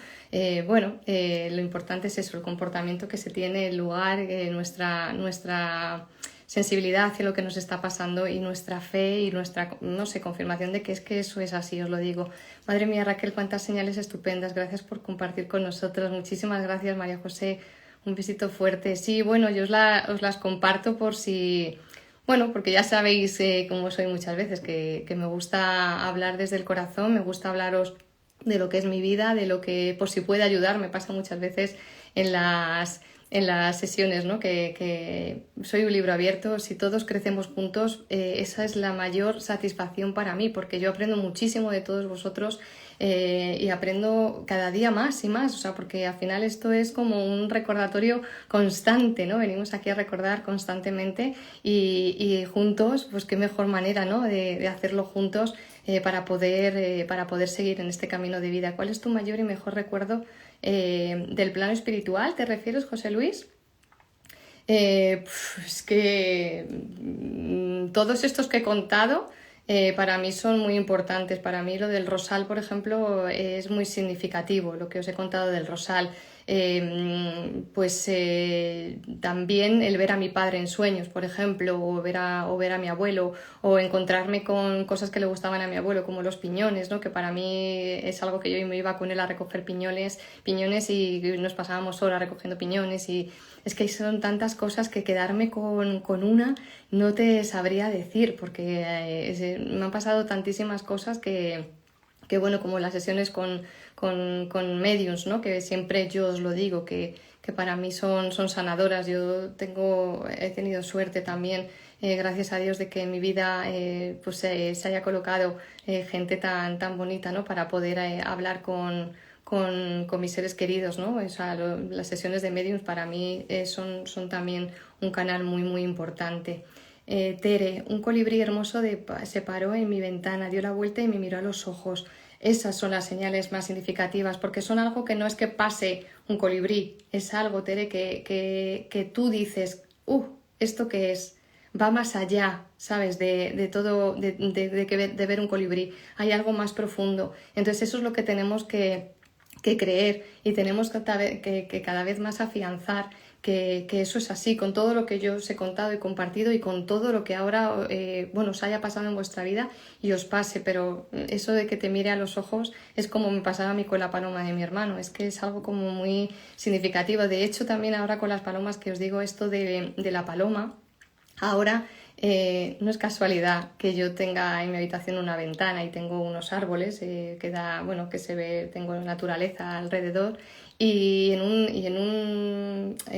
Bueno, lo importante es eso, el comportamiento que se tiene, el lugar, nuestra sensibilidad hacia lo que nos está pasando y nuestra fe y nuestra, no sé, confirmación de que es que eso es así, os lo digo. Madre mía, Raquel, cuántas señales estupendas, gracias por compartir con nosotros, muchísimas gracias, María José, un besito fuerte. Sí, bueno, yo os las comparto por si, bueno, porque ya sabéis cómo soy muchas veces, que me gusta hablar desde el corazón, me gusta hablaros de lo que es mi vida, de lo que por si puede ayudar, me pasa muchas veces en las sesiones, ¿no? Que soy un libro abierto, si todos crecemos juntos, esa es la mayor satisfacción para mí, porque yo aprendo muchísimo de todos vosotros y aprendo cada día más y más, o sea, porque al final esto es como un recordatorio constante, ¿no? Venimos aquí a recordar constantemente y juntos, pues qué mejor manera, ¿no? De hacerlo juntos para poder seguir en este camino de vida. ¿Cuál es tu mayor y mejor recuerdo del plano espiritual? ¿Te refieres, José Luis? Es que todos estos que he contado para mí son muy importantes. Para mí lo del rosal, por ejemplo, es muy significativo, lo que os he contado del rosal. También el ver a mi padre en sueños, por ejemplo, o ver a mi abuelo, o encontrarme con cosas que le gustaban a mi abuelo, como los piñones, ¿no? Que para mí es algo que yo me iba con él a recoger piñones y nos pasábamos horas recogiendo piñones y es que son tantas cosas que quedarme con una no te sabría decir, porque me han pasado tantísimas cosas que bueno, como las sesiones con mediums, ¿no? Que siempre yo os lo digo, que para mí son sanadoras. He tenido suerte también, gracias a Dios, de que en mi vida se haya colocado gente tan bonita, ¿no? Para poder hablar con mis seres queridos, ¿no? O sea, las sesiones de mediums para mí son también un canal muy importante. Tere, un colibrí hermoso se paró en mi ventana, dio la vuelta y me miró a los ojos. Esas son las señales más significativas, porque son algo que no es que pase un colibrí, es algo, Tere, que tú dices, ¿esto qué es? Va más allá, ¿sabes? De todo, de ver un colibrí. Hay algo más profundo. Entonces eso es lo que tenemos que creer y tenemos que cada vez más afianzar que eso es así, con todo lo que yo os he contado y compartido y con todo lo que ahora bueno, os haya pasado en vuestra vida y os pase, pero eso de que te mire a los ojos es como me pasaba a mí con la paloma de mi hermano, es que es algo como muy significativo. De hecho, también ahora con las palomas que os digo esto de la paloma, ahora no es casualidad que yo tenga en mi habitación una ventana y tengo unos árboles que da, bueno, que se ve, tengo naturaleza alrededor en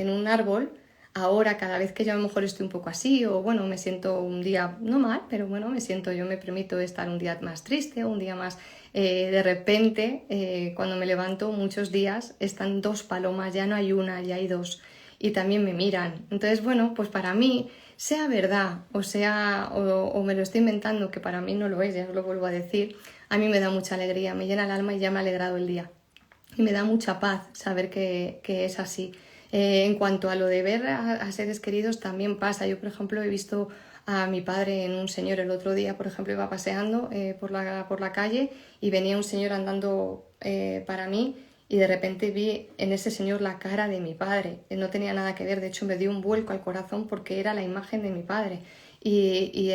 un árbol, ahora cada vez que yo a lo mejor estoy un poco así o bueno, me siento un día no mal, pero bueno, yo me permito estar un día más triste o un día más de repente, cuando me levanto muchos días están dos palomas, ya no hay una, ya hay dos y también me miran. Entonces, bueno, pues para mí, sea verdad o me lo estoy inventando, que para mí no lo es, ya os lo vuelvo a decir, a mí me da mucha alegría, me llena el alma y ya me ha alegrado el día. Y me da mucha paz saber que es así. En cuanto a lo de ver a seres queridos, también pasa. Yo, por ejemplo, he visto a mi padre en un señor el otro día, por ejemplo, iba paseando por la calle y venía un señor andando para mí y de repente vi en ese señor la cara de mi padre. No tenía nada que ver, de hecho me dio un vuelco al corazón porque era la imagen de mi padre y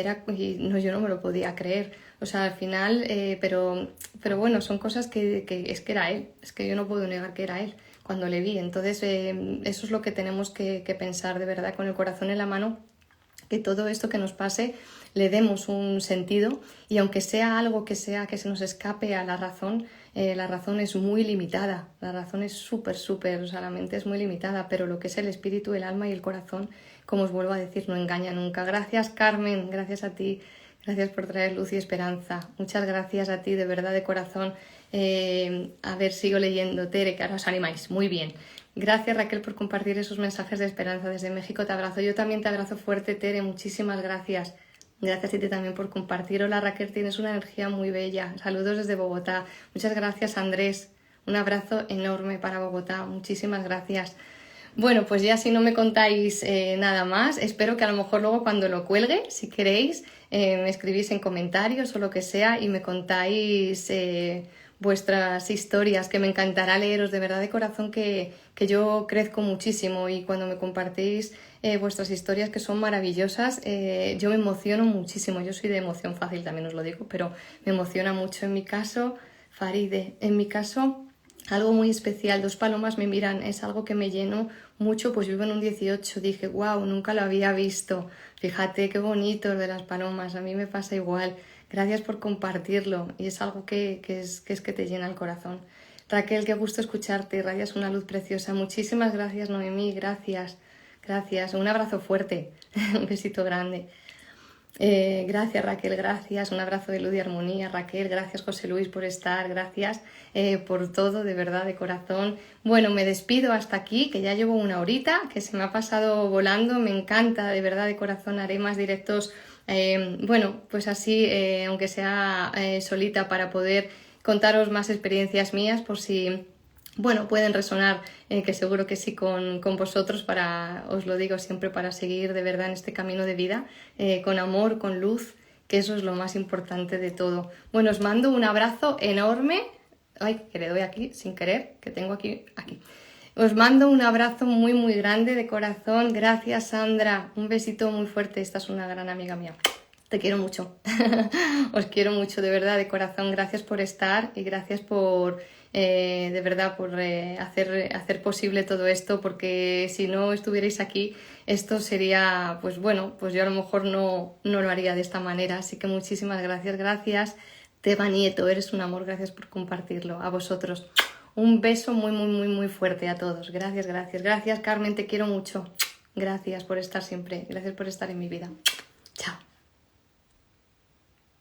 no, yo no me lo podía creer. O sea, al final, pero bueno, son cosas que es que era él, es que yo no puedo negar que era él cuando le vi. Entonces, eso es lo que tenemos que pensar de verdad con el corazón en la mano, que todo esto que nos pase le demos un sentido y aunque sea algo que se nos escape a la razón es muy limitada, la razón es súper, o sea, la mente es muy limitada, pero lo que es el espíritu, el alma y el corazón, como os vuelvo a decir, no engaña nunca. Gracias, Carmen, gracias a ti, gracias por traer luz y esperanza, muchas gracias a ti, de verdad, de corazón. A ver, sigo leyendo. Tere, que ahora os animáis, muy bien. Gracias, Raquel, por compartir esos mensajes de esperanza desde México. Te abrazo. Yo también te abrazo fuerte, Tere. Muchísimas gracias. Gracias a ti también por compartir. Hola, Raquel, tienes una energía muy bella. Saludos desde Bogotá. Muchas gracias, Andrés. Un abrazo enorme para Bogotá. Muchísimas gracias. Bueno, pues ya si no me contáis nada más, espero que a lo mejor luego cuando lo cuelgue, si queréis, me escribís en comentarios o lo que sea y me contáis vuestras historias, que me encantará leeros de verdad de corazón, que yo crezco muchísimo y cuando me compartís vuestras historias, que son maravillosas, yo me emociono muchísimo. Yo soy de emoción fácil, también os lo digo, pero me emociona mucho. En mi caso, Faride, en mi caso, algo muy especial, dos palomas me miran, es algo que me llenó mucho, pues vivo en un 18, dije, wow, nunca lo había visto, fíjate qué bonito lo de las palomas, a mí me pasa igual, gracias por compartirlo y es algo que te llena el corazón. Raquel, qué gusto escucharte, radias una luz preciosa, muchísimas gracias, Noemí, gracias, un abrazo fuerte, un besito grande. Gracias, Raquel, gracias, un abrazo de luz y armonía, Raquel, gracias, José Luis, por estar, gracias por todo, de verdad, de corazón. Bueno, me despido hasta aquí, que ya llevo una horita, que se me ha pasado volando, me encanta, de verdad, de corazón, haré más directos, bueno, pues así, aunque sea solita, para poder contaros más experiencias mías, por si... Bueno, pueden resonar, que seguro que sí, con vosotros, os lo digo siempre, para seguir de verdad en este camino de vida, con amor, con luz, que eso es lo más importante de todo. Bueno, os mando un abrazo enorme. Ay, que le doy aquí sin querer, que tengo aquí. Os mando un abrazo muy, muy grande de corazón. Gracias, Sandra. Un besito muy fuerte. Esta es una gran amiga mía. Te quiero mucho. Os quiero mucho, de verdad, de corazón. Gracias por estar y gracias por... de verdad, por hacer posible todo esto, porque si no estuvierais aquí, esto sería, pues bueno, pues yo a lo mejor no lo haría de esta manera, así que muchísimas gracias. Teba Nieto, eres un amor, gracias por compartirlo. A vosotros, un beso muy, muy, muy, muy fuerte a todos. Gracias, Carmen, te quiero mucho. Gracias por estar siempre, gracias por estar en mi vida. Chao.